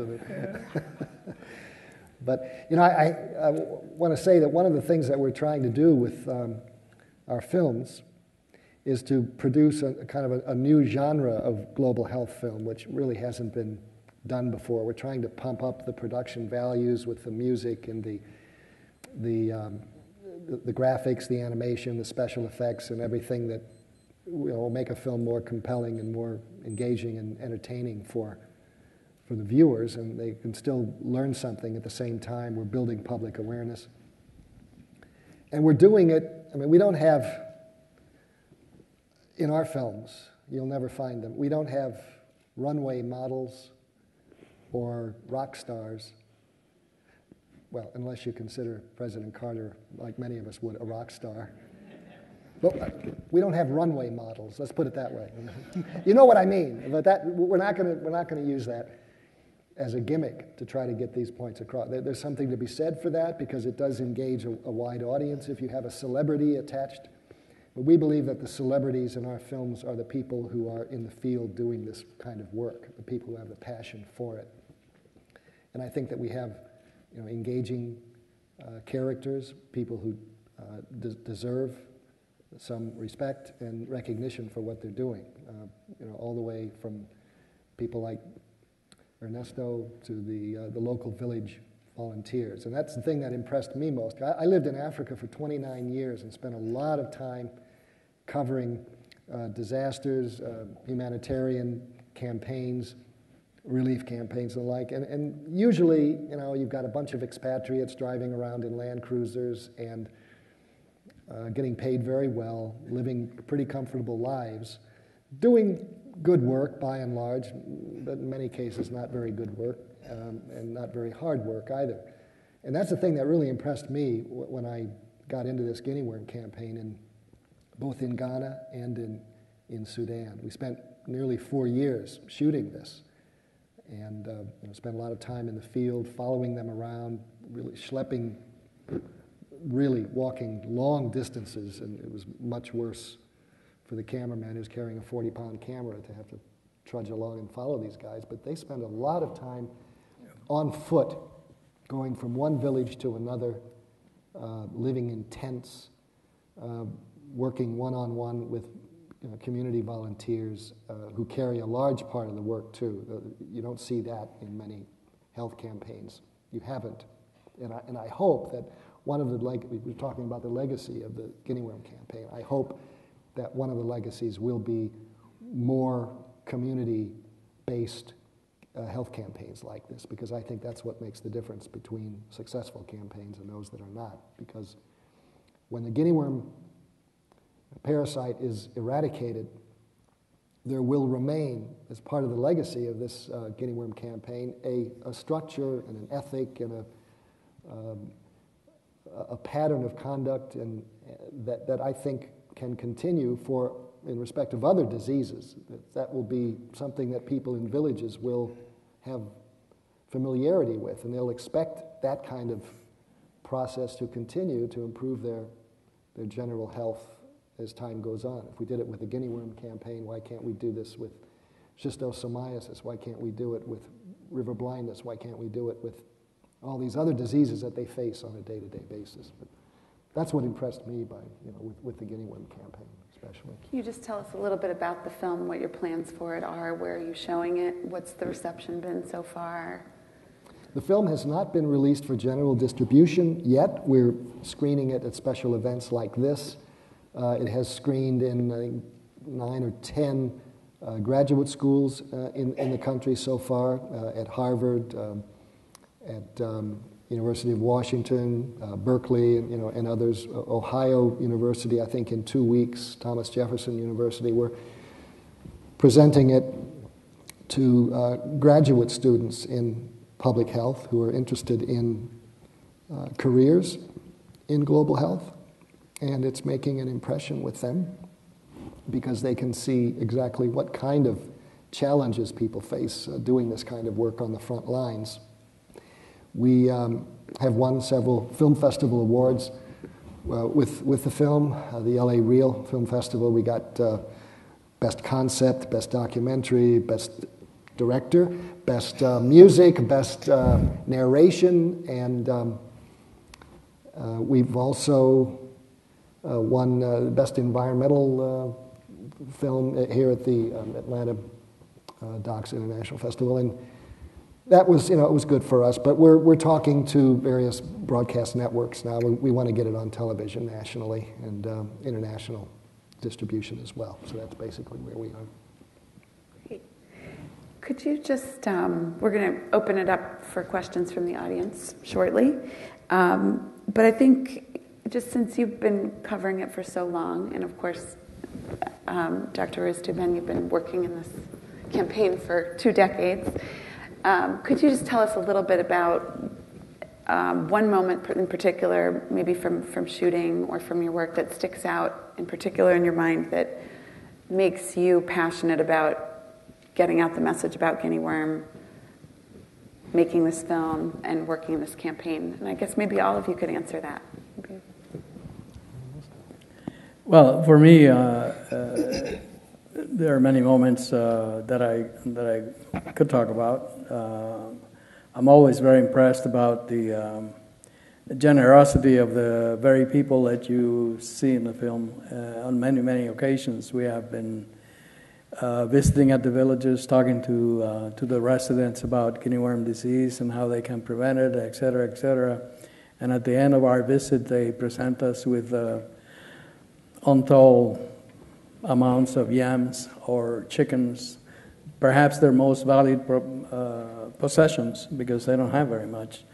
But, I want to say that one of the things that we're trying to do with our films is to produce a kind of a new genre of global health film, which really hasn't been done before. We're trying to pump up the production values with the music and the graphics, the animation, the special effects, and everything that will make a film more compelling and more engaging and entertaining for the viewers, and they can still learn something at the same time. We're building public awareness. And we're doing it, I mean, we don't have, in our films, you'll never find them, we don't have runway models or rock stars. Well, unless you consider President Carter, like many of us would, a rock star. But we don't have runway models, let's put it that way. You know what I mean, but we're not going to use that as a gimmick to try to get these points across. There's something to be said for that because it does engage a wide audience if you have a celebrity attached. But we believe that the celebrities in our films are the people who are in the field doing this kind of work, the people who have the passion for it. And I think that we have engaging characters, people who deserve some respect and recognition for what they're doing. All the way from people like Ernesto to the local village volunteers. And that's the thing that impressed me most. I lived in Africa for 29 years and spent a lot of time covering disasters, humanitarian campaigns, relief campaigns and the like. And usually, you've got a bunch of expatriates driving around in Land Cruisers and getting paid very well, living pretty comfortable lives, doing good work by and large, but in many cases not very good work and not very hard work either. And that's the thing that really impressed me when I got into this guinea worm campaign, both in Ghana and in Sudan. We spent nearly 4 years shooting this and spent a lot of time in the field following them around, really schlepping, really walking long distances, and it was much worse for the cameraman who's carrying a 40-pound camera to have to trudge along and follow these guys. But they spend a lot of time on foot, going from one village to another, living in tents, working one-on-one with community volunteers who carry a large part of the work too. You don't see that in many health campaigns. You haven't. And I hope that we were talking about the legacy of the guinea worm campaign. I hope that one of the legacies will be more community-based health campaigns like this, because I think that's what makes the difference between successful campaigns and those that are not. Because when the guinea worm parasite is eradicated, there will remain, as part of the legacy of this guinea worm campaign, a structure and an ethic and a pattern of conduct and that I think can continue in respect of other diseases. That will be something that people in villages will have familiarity with, and they'll expect that kind of process to continue to improve their general health as time goes on. If we did it with the guinea worm campaign, why can't we do this with schistosomiasis? Why can't we do it with river blindness? Why can't we do it with all these other diseases that they face on a day-to-day basis? But that's what impressed me with the guinea worm campaign, especially. Can you just tell us a little bit about the film, what your plans for it are, where are you showing it, what's the reception been so far? The film has not been released for general distribution yet. We're screening it at special events like this. It has screened in, I think, 9 or 10 graduate schools in the country so far, at Harvard, at University of Washington, Berkeley, and others. Ohio University, I think, in 2 weeks. Thomas Jefferson University. We're presenting it to graduate students in public health who are interested in careers in global health, and it's making an impression with them because they can see exactly what kind of challenges people face doing this kind of work on the front lines. We have won several film festival awards with the film. The LA Reel Film Festival, we got Best Concept, Best Documentary, Best Director, Best Music, Best Narration, and we've also won Best Environmental film here at the Atlanta Docs International Festival, and that was, it was good for us. But we're talking to various broadcast networks now. We want to get it on television nationally and international distribution as well. So that's basically where we are. Great. Could you just, we're going to open it up for questions from the audience shortly. But I think just since you've been covering it for so long, and of course, Dr. Ruiz-Tiben, you've been working in this campaign for 2 decades. Could you just tell us a little bit about one moment in particular, maybe from shooting or from your work, that sticks out in particular in your mind that makes you passionate about getting out the message about guinea worm, making this film, and working in this campaign? And I guess maybe all of you could answer that. Well, for me, there are many moments that I could talk about. I'm always very impressed about the generosity of the very people that you see in the film. On many occasions, we have been visiting at the villages, talking to the residents about guinea worm disease and how they can prevent it, et cetera, et cetera. And at the end of our visit, they present us with untold amounts of yams or chickens, perhaps their most valued possessions, because they don't have very much.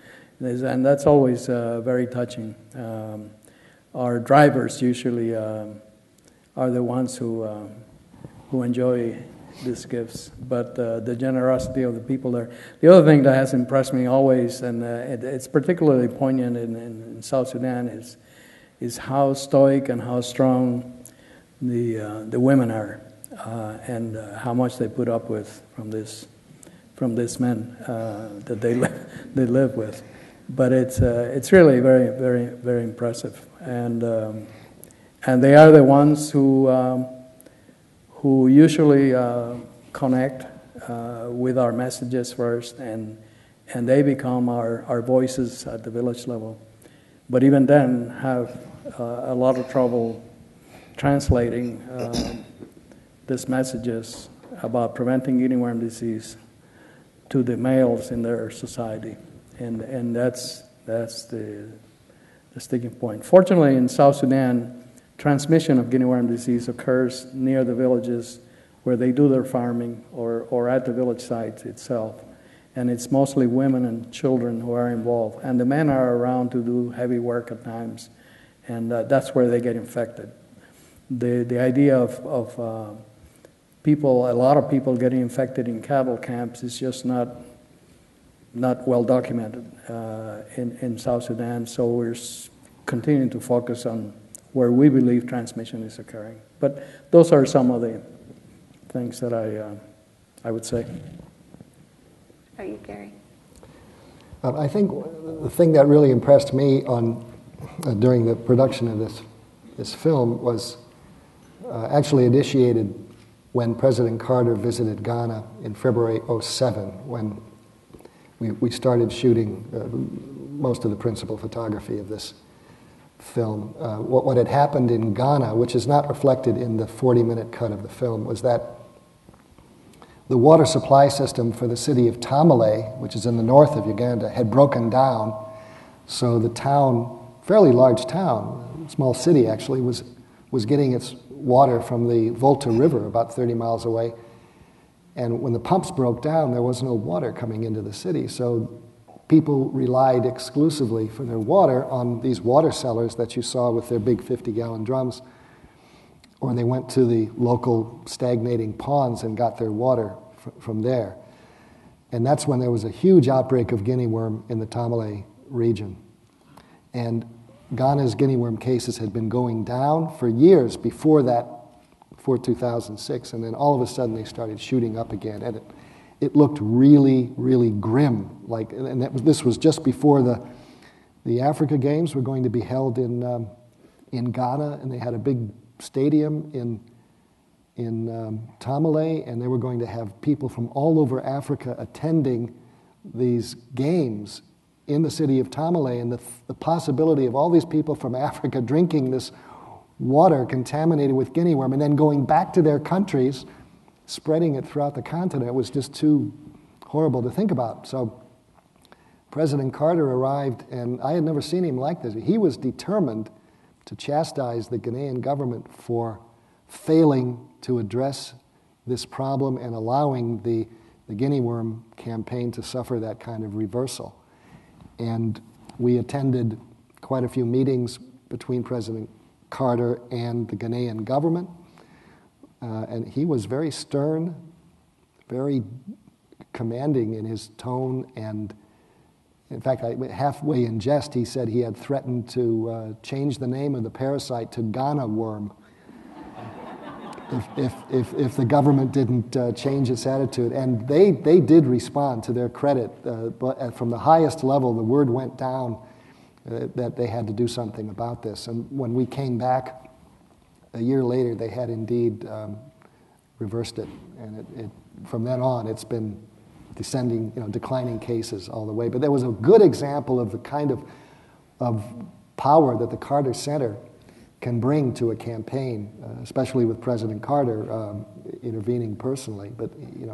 And that's always very touching. Our drivers usually are the ones who enjoy these gifts, but the generosity of the people there. The other thing that has impressed me always, and it's particularly poignant in South Sudan, is how stoic and how strong the women are, and how much they put up with from these men that they live with. But it's really very, very, very impressive, and they are the ones who usually connect with our messages first, and they become our voices at the village level. But even then, have a lot of trouble translating these messages about preventing guinea worm disease to the males in their society, and that's the sticking point. Fortunately, in South Sudan, transmission of guinea worm disease occurs near the villages where they do their farming or at the village site itself. And it's mostly women and children who are involved. And the men are around to do heavy work at times, and that's where they get infected. The idea of people, a lot of people getting infected in cattle camps is just not well documented in South Sudan. So we're continuing to focus on where we believe transmission is occurring. But those are some of the things that I would say. How are you, Gary? I think the thing that really impressed me during the production of this film was actually initiated when President Carter visited Ghana in February '07, when we started shooting most of the principal photography of this film. What had happened in Ghana, which is not reflected in the 40-minute cut of the film, was that the water supply system for the city of Tamale, which is in the north of Uganda, had broken down. So the town, fairly large town, small city actually, was getting its water from the Volta River about 30 miles away. And when the pumps broke down, there was no water coming into the city. So people relied exclusively for their water on these water cellars that you saw with their big 50-gallon drums, or they went to the local stagnating ponds and got their water from there. And that's when there was a huge outbreak of guinea worm in the Tamale region. And Ghana's guinea worm cases had been going down for years before that, before 2006, and then all of a sudden they started shooting up again. And it looked really, really grim. This was just before the Africa Games were going to be held in Ghana, and they had a big stadium in Tamale, and they were going to have people from all over Africa attending these games in the city of Tamale, and the possibility of all these people from Africa drinking this water contaminated with guinea worm and then going back to their countries, spreading it throughout the continent was just too horrible to think about. So President Carter arrived, and I had never seen him like this. He was determined to chastise the Ghanaian government for failing to address this problem and allowing the guinea worm campaign to suffer that kind of reversal. And we attended quite a few meetings between President Carter and the Ghanaian government. And he was very stern, very commanding in his tone. And in fact, halfway in jest, he said he had threatened to change the name of the parasite to Ghana worm if the government didn't change its attitude. And they did respond, to their credit. But from the highest level, the word went down that they had to do something about this. And when we came back a year later, they had indeed reversed it. And from then on, it's been descending, declining cases all the way. But there was a good example of the kind of power that the Carter Center can bring to a campaign, especially with President Carter intervening personally. But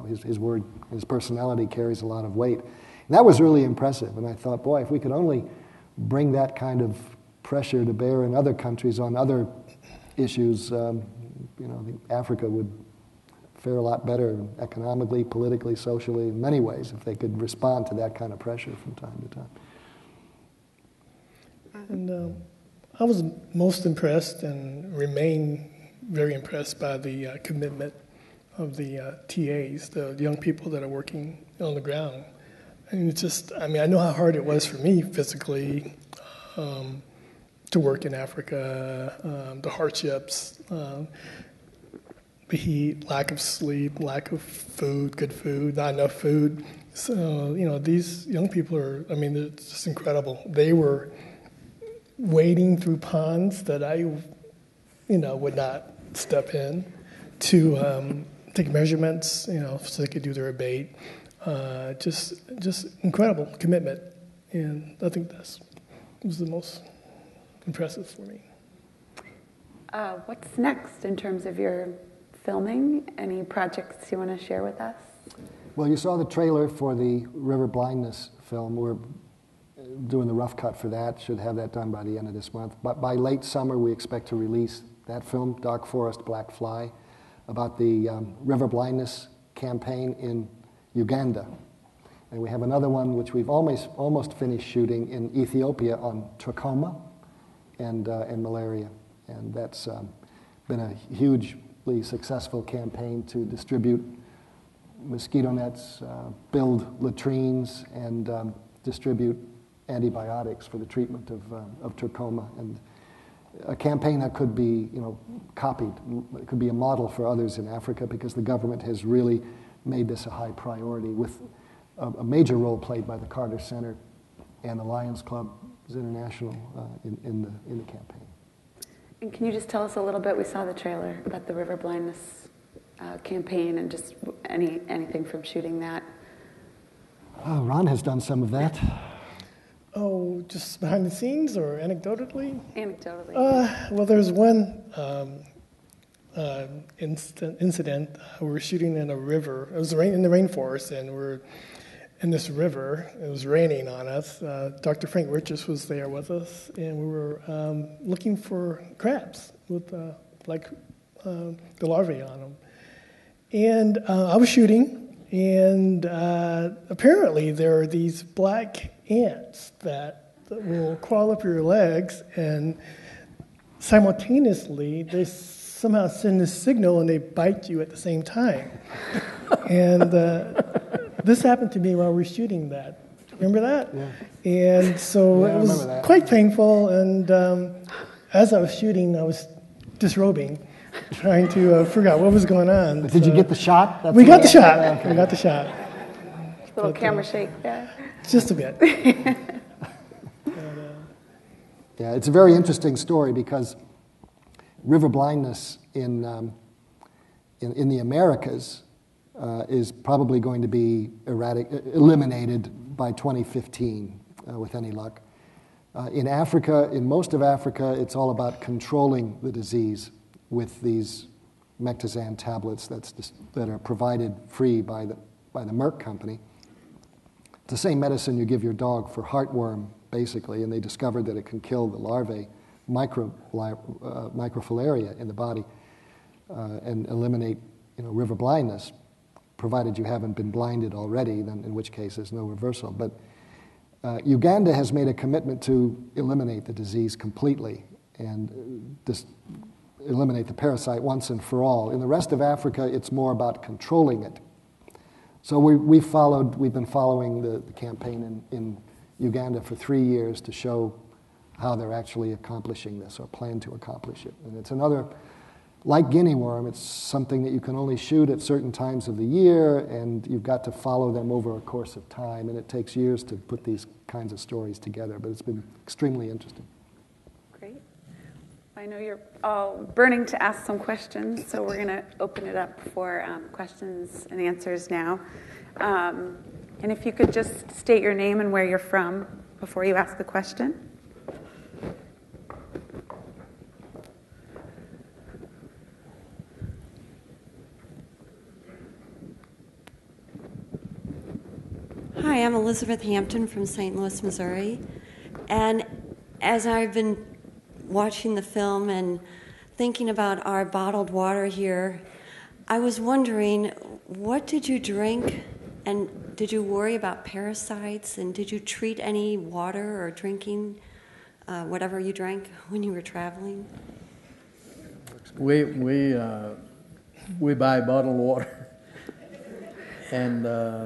his word, his personality carries a lot of weight. And that was really impressive. And I thought, boy, if we could only bring that kind of pressure to bear in other countries on other issues, Africa would fare a lot better economically, politically, socially, in many ways, if they could respond to that kind of pressure from time to time. And I was most impressed and remain very impressed by the commitment of the TAs, the young people that are working on the ground. And it's just, I know how hard it was for me physically to work in Africa, the hardships, the heat, lack of sleep, lack of food, good food, not enough food. So, these young people are, they're just incredible. They were wading through ponds that I, would not step in to take measurements, so they could do their abate. Just incredible commitment, and I think that was the most impressive for me. What's next in terms of your filming? Any projects you want to share with us? Well, you saw the trailer for the river blindness film. We're doing the rough cut for that. Should have that done by the end of this month. But by late summer, we expect to release that film, Dark Forest, Black Fly, about the river blindness campaign in Uganda. And we have another one which we've almost finished shooting in Ethiopia on trachoma and malaria. And that's been a hugely successful campaign to distribute mosquito nets, build latrines, and distribute antibiotics for the treatment of trachoma. And a campaign that could be copied. It could be a model for others in Africa, because the government has really made this a high priority, with a major role played by the Carter Center and the Lions Club International in the campaign. And can you just tell us a little bit? We saw the trailer about the river blindness campaign, and just anything from shooting that. Ron has done some of that. Oh, just behind the scenes or anecdotally? Anecdotally. Well, there's one incident. We were shooting in a river. It was in the rainforest, and we're in this river. It was raining on us. Dr. Frank Richards was there with us, and we were looking for crabs with the larvae on them. And I was shooting, and apparently there are these black ants that will crawl up your legs, and simultaneously they somehow send this signal and they bite you at the same time. And this happened to me while we were shooting that. Remember that? Yeah. And so it was quite painful, and as I was shooting, I was disrobing, trying to figure out what was going on. But did you get the shot? We got the shot. Okay. We got the shot. Little camera shake there. Just a bit. Yeah, it's a very interesting story, because river blindness in the Americas is probably going to be eliminated by 2015 with any luck. In Africa, in most of Africa, it's all about controlling the disease with these mectizan tablets that are provided free by the Merck company. It's the same medicine you give your dog for heartworm, basically, and they discovered that it can kill the larvae, microfilaria in the body, and eliminate river blindness, provided you haven't been blinded already, then in which case there's no reversal. But Uganda has made a commitment to eliminate the disease completely and just eliminate the parasite once and for all. In the rest of Africa, it's more about controlling it. So we've been following the campaign in Uganda for 3 years to show how they're actually accomplishing this or plan to accomplish it. And it's another, like guinea worm, it's something that you can only shoot at certain times of the year, and you've got to follow them over a course of time, and it takes years to put these kinds of stories together, but it's been extremely interesting. Great. I know you're all burning to ask some questions, so we're going to open it up for questions and answers now. And if you could just state your name and where you're from before you ask the question. Hi, I'm Elizabeth Hampton from St. Louis, Missouri. And as I've been watching the film and thinking about our bottled water here, I was wondering, what did you drink? And did you worry about parasites? And did you treat any water or drinking, whatever you drank when you were traveling? We buy bottled water. And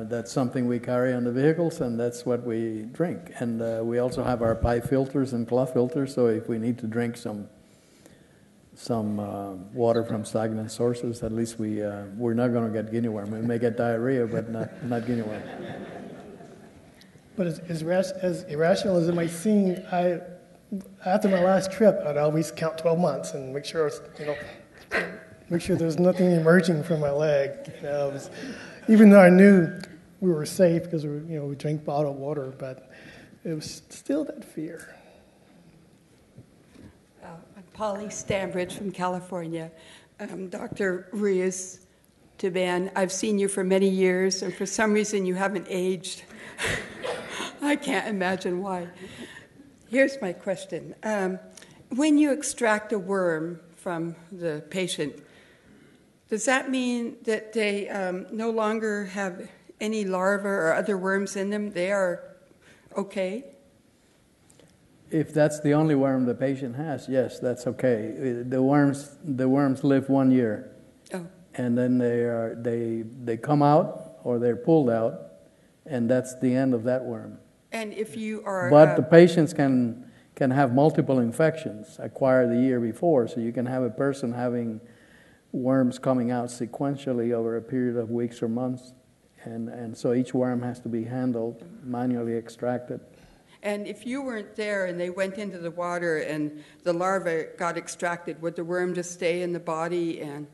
that's something we carry on the vehicles, and that's what we drink. And we also have our pipe filters and cloth filters, so if we need to drink some water from stagnant sources, at least we're not going to get guinea worm. We may get diarrhea, but not guinea worm. But as irrational as it might seem, after my last trip, I'd always count 12 months and make sure there's nothing emerging from my leg. Even though I knew we were safe because we drank bottled water, but it was still that fear. I'm Polly Stambridge from California. Dr. Ruiz-Tiben, I've seen you for many years, and for some reason you haven't aged. I can't imagine why. Here's my question. When you extract a worm from the patient, does that mean that they no longer have any larvae or other worms in them? They are okay? If that's the only worm the patient has, yes, that's okay. The worms live 1 year, and then they come out or they're pulled out, and that's the end of that worm. And if you are, but the patients can have multiple infections acquired the year before, so you can have a person having worms coming out sequentially over a period of weeks or months, and so each worm has to be handled, manually extracted. And if you weren't there and they went into the water and the larvae got extracted, would the worm just stay in the body? And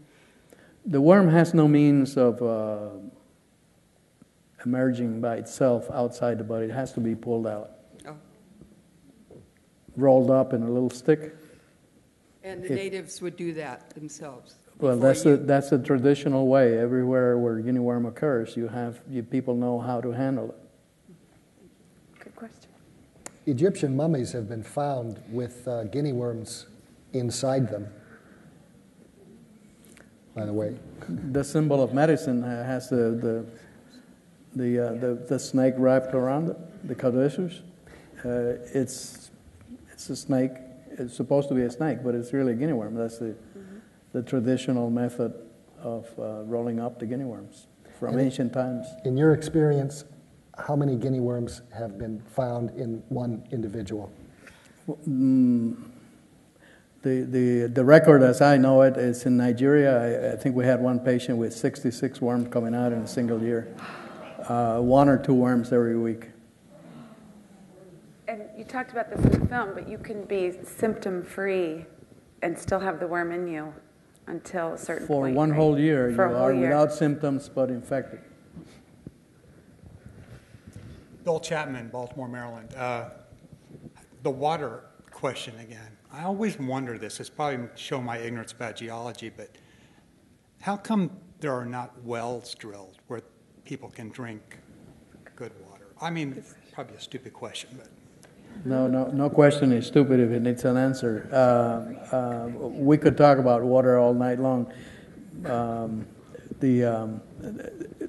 the worm has no means of emerging by itself outside the body. It has to be pulled out, rolled up in a little stick. And the natives would do that themselves? Well, that's a traditional way. Everywhere where guinea worm occurs, people know how to handle it. Good question. Egyptian mummies have been found with guinea worms inside them, by the way. The symbol of medicine has the snake wrapped around it, the caduceus. It's a snake. It's supposed to be a snake, but it's really a guinea worm. That's the traditional method of rolling up the guinea worms from ancient times. In your experience, how many guinea worms have been found in one individual? The record, as I know it, is in Nigeria. I think we had one patient with 66 worms coming out in a single year, 1 or 2 worms every week. And you talked about this in the film, but you can be symptom-free and still have the worm in you until a certain point. For one whole year, you are without symptoms but infected. Bill Chapman, Baltimore, Maryland. the water question again. I always wonder this. It's probably show my ignorance about geology, but how come there are not wells drilled where people can drink good water? I mean, it's probably a stupid question, but. No question is stupid if it needs an answer. We could talk about water all night long. The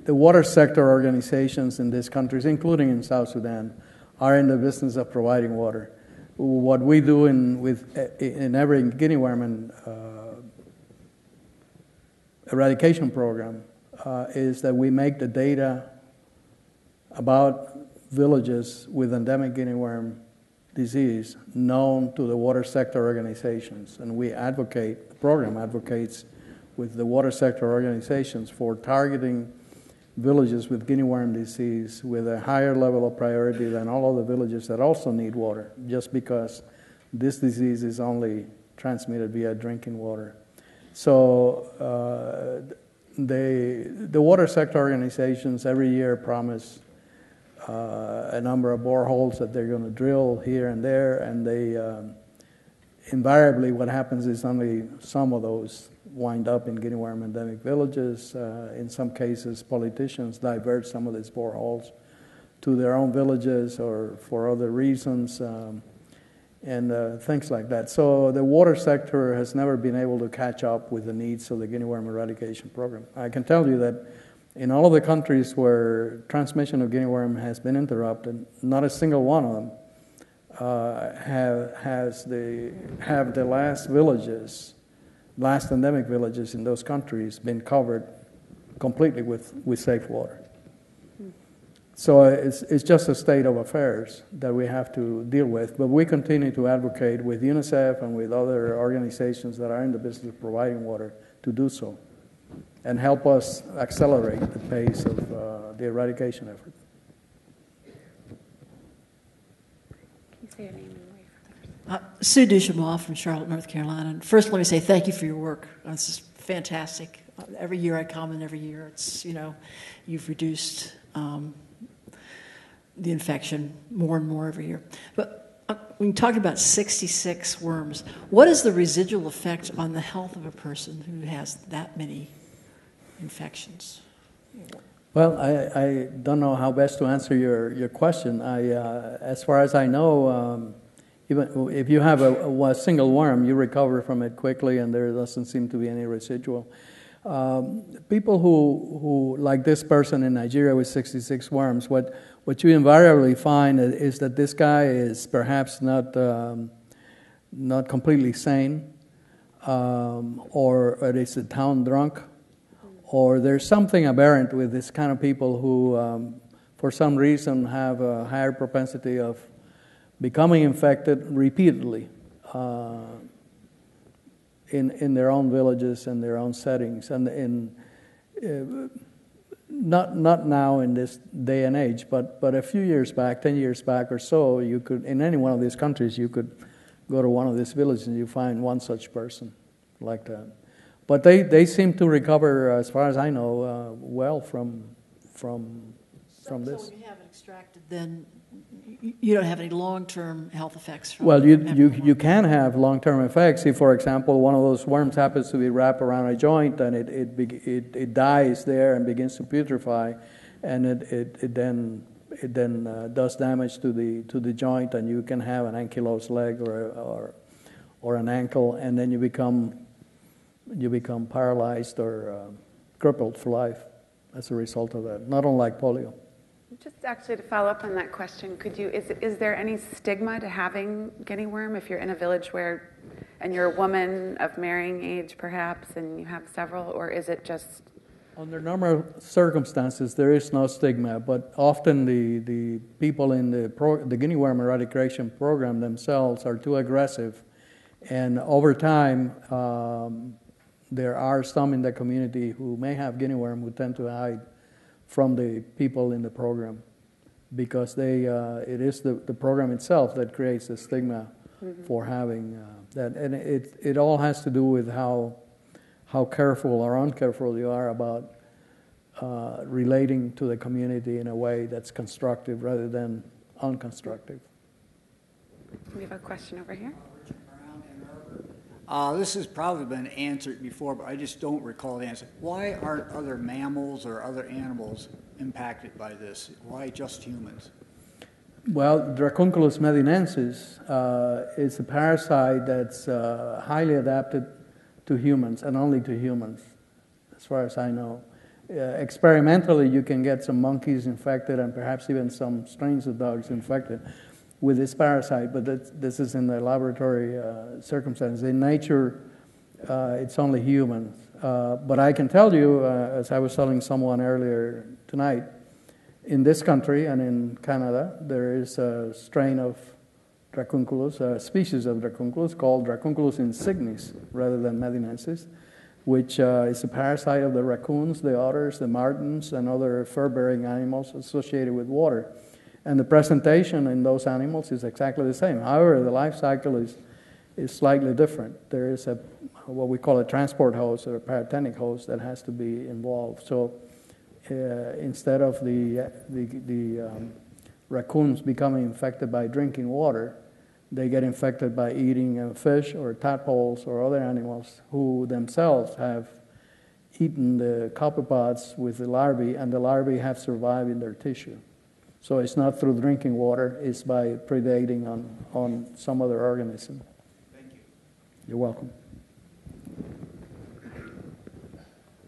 water sector organizations in these countries, including in South Sudan, are in the business of providing water. What we do in every Guinea worm eradication program is that we make the data about villages with endemic Guinea worm disease known to the water sector organizations, and we advocate, the program advocates with the water sector organizations for targeting villages with Guinea worm disease with a higher level of priority than all other villages that also need water, just because this disease is only transmitted via drinking water. So the water sector organizations every year promise a number of boreholes that they're going to drill here and there, and they invariably what happens is only some of those wind up in Guinea worm endemic villages. In some cases, politicians divert some of these boreholes to their own villages or for other reasons, and things like that. So the water sector has never been able to catch up with the needs of the Guinea worm eradication program. I can tell you that in all of the countries where transmission of Guinea worm has been interrupted, not a single one of them have the last endemic villages in those countries been covered completely with safe water. So it's just a state of affairs that we have to deal with, but we continue to advocate with UNICEF and with other organizations that are in the business of providing water to do so and help us accelerate the pace of the eradication effort. Can you say your name? Sue Duchamois from Charlotte, North Carolina. And first, let me say thank you for your work. This is fantastic. Every year I come, and every year it's, you've reduced the infection more and more every year. But when you talk about 66 worms, what is the residual effect on the health of a person who has that many infections? Well, I don't know how best to answer your question. As far as I know, even if you have a single worm, you recover from it quickly, and there doesn't seem to be any residual. People who, like this person in Nigeria with 66 worms, what you invariably find is that this guy is perhaps not completely sane, or is a town drunk, or there's something aberrant with this kind of people who, for some reason, have a higher propensity of becoming infected repeatedly in their own villages and their own settings, and not now in this day and age, but a few years back, 10 years back or so, you could, in any one of these countries, you could go to one of these villages and you find one such person like that. But they seem to recover, as far as I know, well from this. So when you have it extracted, then you don't have any long-term health effects from Well, you can have long-term effects. If, for example, one of those worms happens to be wrapped around a joint and it dies there and begins to putrefy, and it then does damage to the joint, and you can have an ankylosed leg or an ankle, and then you become paralyzed or crippled for life as a result of that. Not unlike polio. Just actually to follow up on that question, is there any stigma to having guinea worm if you're in a village and you're a woman of marrying age perhaps and you have several, or is it just? Under normal circumstances, there is no stigma, but often the people in the guinea worm eradication program themselves are too aggressive, and over time there are some in the community who may have guinea worm who tend to hide from the people in the program, because it is the program itself that creates the stigma for having that, and it all has to do with how careful or uncareful you are about relating to the community in a way that's constructive rather than unconstructive. We have a question over here. This has probably been answered before, but I just don't recall the answer. Why aren't other mammals or other animals impacted by this? Why just humans? Well, Dracunculus medinensis is a parasite that's highly adapted to humans and only to humans, as far as I know. Experimentally, you can get some monkeys infected and perhaps even some strains of dogs infected with this parasite, but this is in the laboratory circumstance. In nature, it's only humans. But I can tell you, as I was telling someone earlier tonight, in this country and in Canada, there is a strain of Dracunculus, a species of Dracunculus called Dracunculus insignis rather than medinensis, which is a parasite of the raccoons, the otters, the martens, and other fur-bearing animals associated with water. And the presentation in those animals is exactly the same. However, the life cycle is slightly different. There is what we call a transport host or a paratenic host that has to be involved. So instead of the raccoons becoming infected by drinking water, they get infected by eating fish or tadpoles or other animals who themselves have eaten the copepods with the larvae, and the larvae have survived in their tissue. So it's not through drinking water, it's by predating on some other organism. Thank you. You're welcome.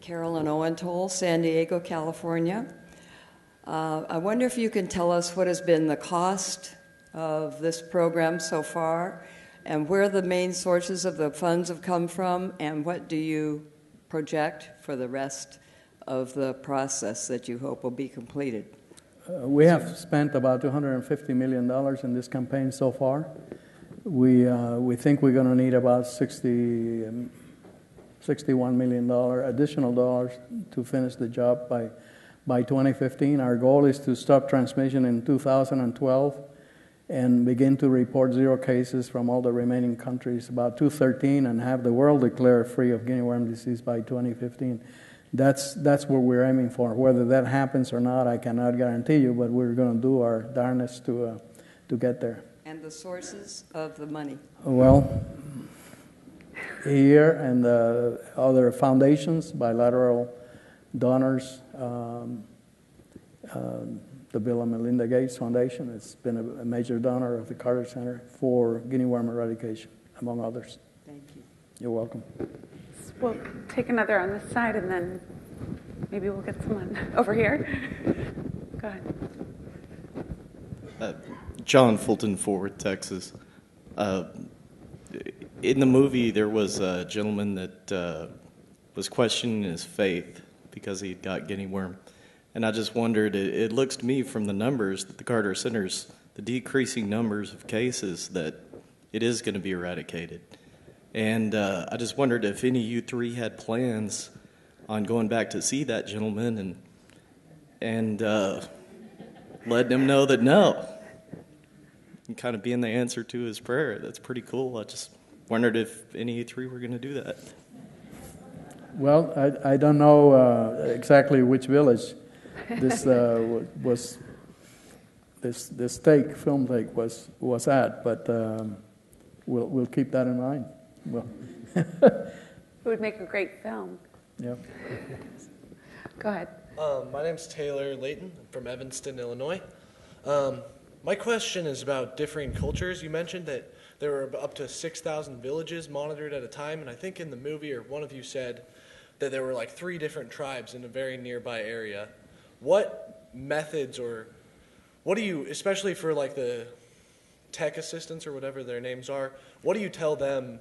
Carolyn Owentoll, San Diego, California. I wonder if you can tell us what has been the cost of this program so far, and where the main sources of the funds have come from, and what do you project for the rest of the process that you hope will be completed? We have spent about $250 million in this campaign so far. We think we're going to need about $61 million additional dollars to finish the job by 2015. Our goal is to stop transmission in 2012 and begin to report 0 cases from all the remaining countries, about 2013, and have the world declare free of guinea worm disease by 2015. That's what we're aiming for. Whether that happens or not, I cannot guarantee you, but we're going to do our darnest to get there. And the sources of the money? Well, here and other foundations, bilateral donors, the Bill and Melinda Gates Foundation has been a major donor of the Carter Center for guinea worm eradication, among others. Thank you. You're welcome. We'll take another on this side, and then maybe we'll get someone over here. Go ahead. John Fulton, Fort Worth, Texas. In the movie, there was a gentleman that was questioning his faith because he got guinea worm. And I just wondered, it looks to me from the numbers that the Carter Center's, the decreasing numbers of cases, that it is going to be eradicated. And I just wondered if any of you three had plans on going back to see that gentleman and letting him know that no, and kind of being the answer to his prayer. That's pretty cool. I just wondered if any of you three were going to do that. Well, I don't know exactly which village this was. This film take was at, but we'll keep that in mind. Well, it would make a great film. Yeah. Go ahead. My name's Taylor Layton. I'm from Evanston, Illinois. My question is about differing cultures. You mentioned that there were up to 6,000 villages monitored at a time, and I think in the movie, or one of you said that there were like 3 different tribes in a very nearby area. What methods, or what do you, especially for like the tech assistants or whatever their names are, what do you tell them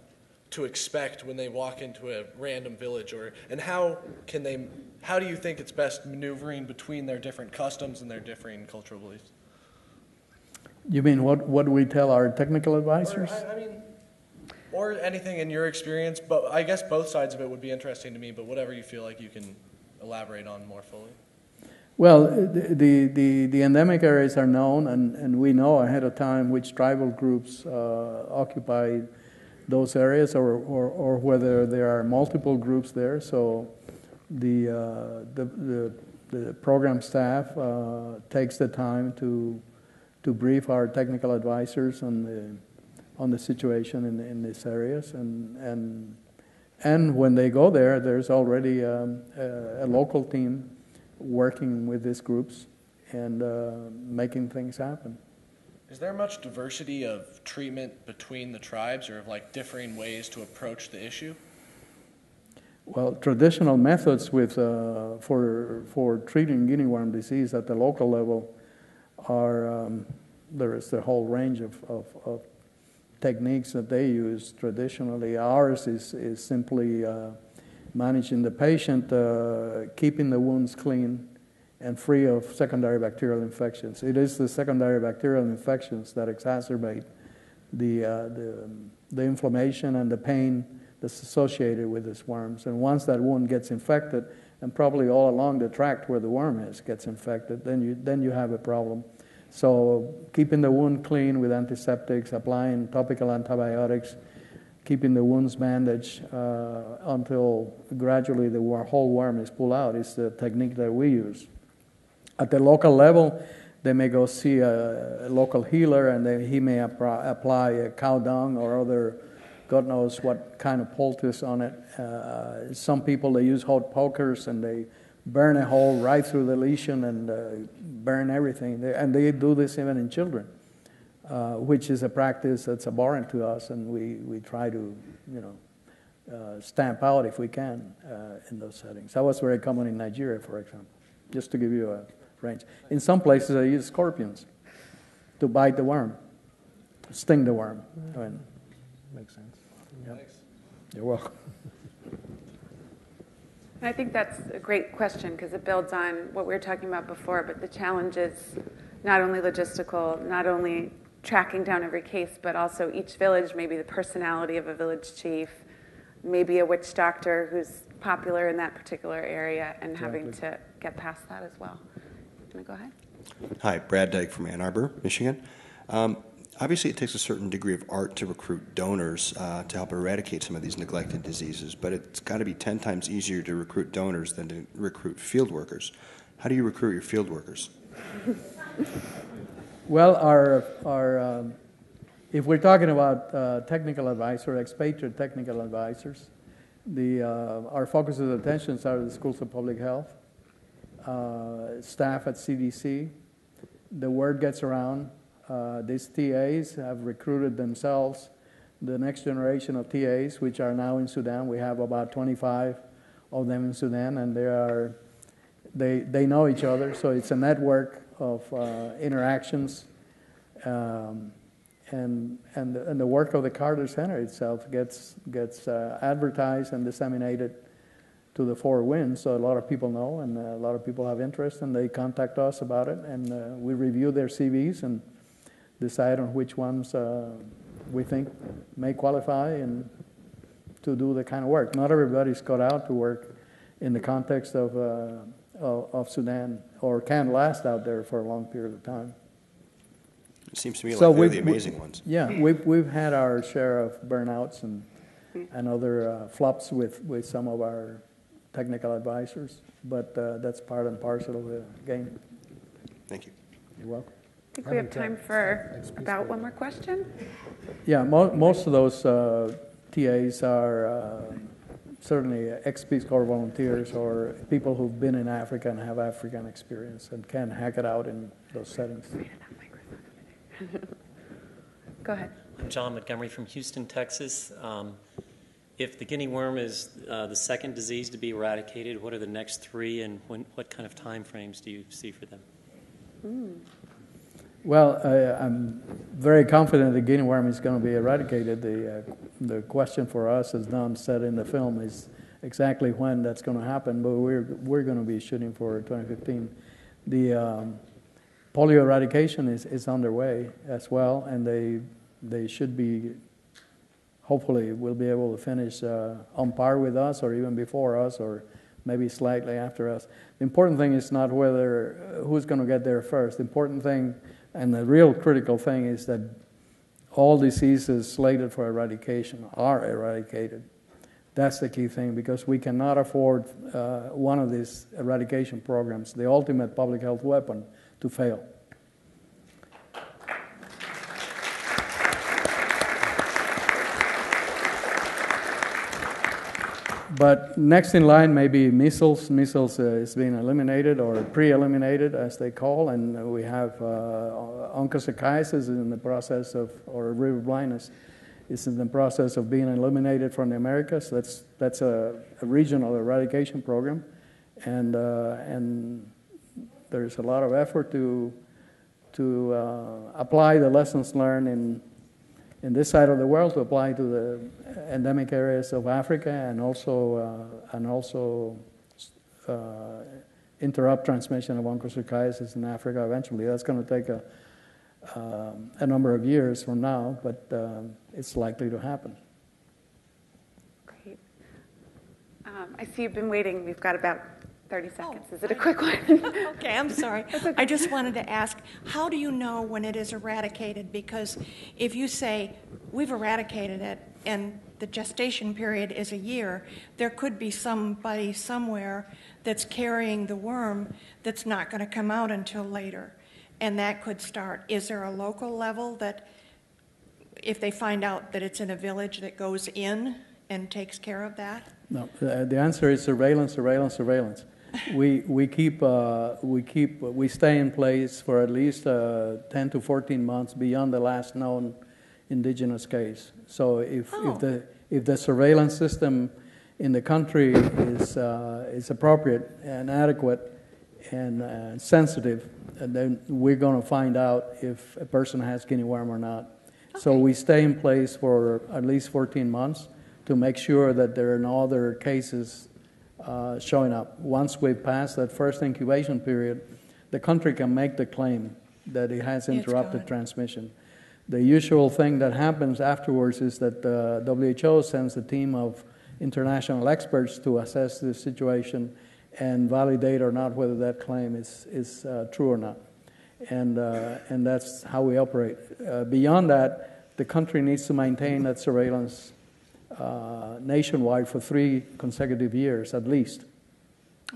to expect when they walk into a random village, and how do you think it's best maneuvering between their different customs and their differing cultural beliefs? You mean what do we tell our technical advisors? Or anything in your experience, but I guess both sides of it would be interesting to me, but whatever you feel like you can elaborate on more fully. Well, the endemic areas are known, and we know ahead of time which tribal groups occupy those areas, or whether there are multiple groups there. So the program staff takes the time to brief our technical advisors on on the situation in these areas, and when they go there, there's already a local team working with these groups and making things happen. Is there much diversity of treatment between the tribes, or of like differing ways to approach the issue? Well, traditional methods for treating guinea worm disease at the local level are there is a whole range of techniques that they use traditionally. Ours is simply managing the patient, keeping the wounds clean and free of secondary bacterial infections. It is the secondary bacterial infections that exacerbate the inflammation and the pain that's associated with these worms. And once that wound gets infected, and probably all along the tract where the worm is gets infected, then you have a problem. So keeping the wound clean with antiseptics, applying topical antibiotics, keeping the wounds bandaged until gradually the whole worm is pulled out is the technique that we use. At the local level, they may go see a local healer, and then he may apply a cow dung or other, God knows what kind of poultice on it. Some people, they use hot pokers and they burn a hole right through the lesion and burn everything. And they do this even in children, which is a practice that's abhorrent to us, and we try to, stamp out if we can in those settings. That was very common in Nigeria, for example, just to give you a range. In some places, they use scorpions to bite the worm, sting the worm. I mean, makes sense. Yep. Thanks. You're welcome. I think that's a great question because it builds on what we were talking about before, but the challenge is not only logistical, not only tracking down every case, but also each village, maybe the personality of a village chief, maybe a witch doctor who's popular in that particular area, and having to get past that as well. Can I go ahead? Hi, Brad Dyke from Ann Arbor, Michigan. Obviously, it takes a certain degree of art to recruit donors to help eradicate some of these neglected diseases, but it's got to be 10 times easier to recruit donors than to recruit field workers. How do you recruit your field workers? Well, our if we're talking about technical advice or expatriate technical advisors, our focus of attention are the schools of public health, staff at CDC. The word gets around. These TAs have recruited themselves the next generation of TAs, which are now in Sudan. We have about 25 of them in Sudan, and they know each other, so it's a network of interactions, and the work of the Carter Center itself gets advertised and disseminated to the four winds, so a lot of people know, and a lot of people have interest, and they contact us about it, and we review their CVs and decide on which ones we think may qualify and to do the kind of work. Not everybody's cut out to work in the context of Sudan or can last out there for a long period of time. It seems to me like they're the amazing ones. Yeah, we've had our share of burnouts and other flops with some of our technical advisors, but that's part and parcel of the game. Thank you. You're welcome. I think we have time for about one more question. Yeah, most of those TAs are certainly ex-Peace Corps volunteers or people who've been in Africa and have African experience and can hack it out in those settings. Go ahead. I'm John Montgomery from Houston, Texas. If the guinea worm is the second disease to be eradicated, what are the next three, and what kind of time frames do you see for them? Well, I'm very confident the guinea worm is going to be eradicated. The question for us, as Don said in the film, is exactly when that's going to happen, but we're going to be shooting for 2015. The polio eradication is underway as well, and they should be, hopefully, will be able to finish on par with us or even before us or maybe slightly after us. The important thing is not who's going to get there first. The important thing and the real critical thing is that all diseases slated for eradication are eradicated. That's the key thing, because we cannot afford one of these eradication programs, the ultimate public health weapon, to fail. But next in line may be measles. Measles is being eliminated or pre-eliminated, as they call, and we have onchocerciasis in the process of, or river blindness is in the process of being eliminated from the Americas. That's a regional eradication program, and there's a lot of effort to apply the lessons learned in this side of the world to apply to the endemic areas of Africa, and also interrupt transmission of onchocerciasis in Africa eventually. That's going to take a number of years from now, but it's likely to happen. Great. I see you've been waiting. We've got about 30 seconds. Is it a quick one? Okay, I'm sorry. I just wanted to ask, how do you know when it is eradicated? Because if you say, we've eradicated it, and the gestation period is a year, there could be somebody somewhere that's carrying the worm that's not going to come out until later. And that could start. Is there a local level that, if they find out that it's in a village, that goes in and takes care of that? No, the answer is surveillance, surveillance, surveillance. We stay in place for at least 10 to 14 months beyond the last known indigenous case. So if the surveillance system in the country is appropriate and adequate and sensitive, then we're going to find out if a person has Guinea worm or not. Okay. So we stay in place for at least 14 months to make sure that there are no other cases showing up. Once we've passed that first incubation period, the country can make the claim that it has interrupted transmission. The usual thing that happens afterwards is that the WHO sends a team of international experts to assess the situation and validate or not whether that claim is true or not. And that's how we operate. Beyond that, the country needs to maintain that surveillance nationwide for 3 consecutive years at least.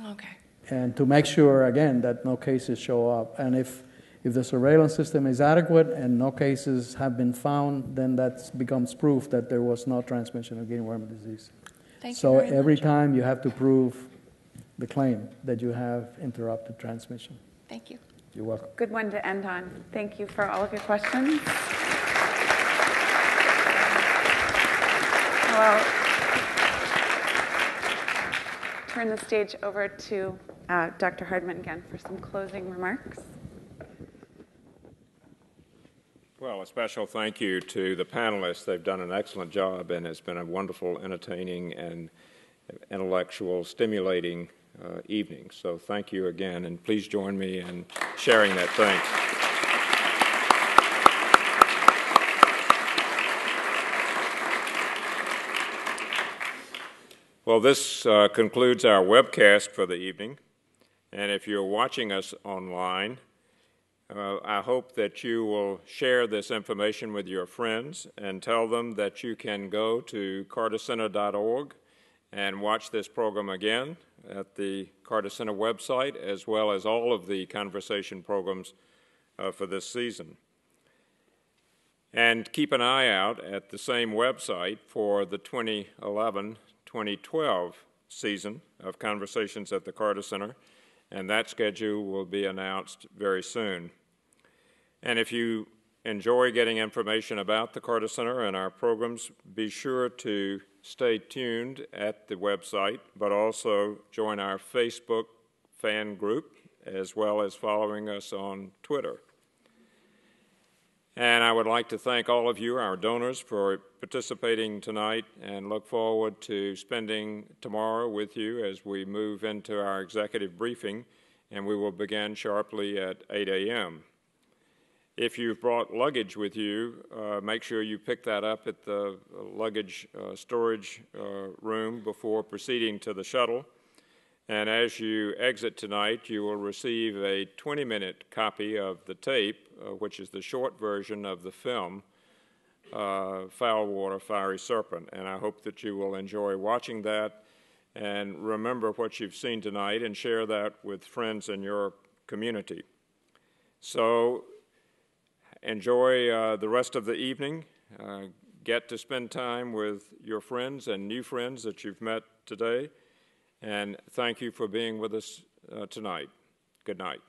Okay. And to make sure, again, that no cases show up. And if the surveillance system is adequate and no cases have been found, then that becomes proof that there was no transmission of Guinea worm disease. Thank you so very every much. time you have to prove the claim that you have interrupted transmission. Thank you. You're welcome. Good one to end on. Thank you for all of your questions. Well, turn the stage over to Dr. Hardman again for some closing remarks. Well, a special thank you to the panelists. They've done an excellent job, and it's been a wonderful, entertaining, and intellectual, stimulating evening. So thank you again, and please join me in sharing that thanks. Well, this concludes our webcast for the evening, and if you're watching us online, I hope that you will share this information with your friends and tell them that you can go to cartercenter.org and watch this program again at the Carter Center website, as well as all of the conversation programs for this season. And keep an eye out at the same website for the 2011-2012 season of Conversations at the Carter Center, and that schedule will be announced very soon. And if you enjoy getting information about the Carter Center and our programs, be sure to stay tuned at the website, but also join our Facebook fan group, as well as following us on Twitter. And I would like to thank all of you, our donors, for participating tonight, and look forward to spending tomorrow with you as we move into our executive briefing, and we will begin sharply at 8 a.m. If you've brought luggage with you, make sure you pick that up at the luggage storage room before proceeding to the shuttle. And as you exit tonight, you will receive a 20-minute copy of the tape, which is the short version of the film, Water Fiery Serpent. And I hope that you will enjoy watching that and remember what you've seen tonight and share that with friends in your community. So enjoy the rest of the evening. get to spend time with your friends and new friends that you've met today. And thank you for being with us tonight. Good night.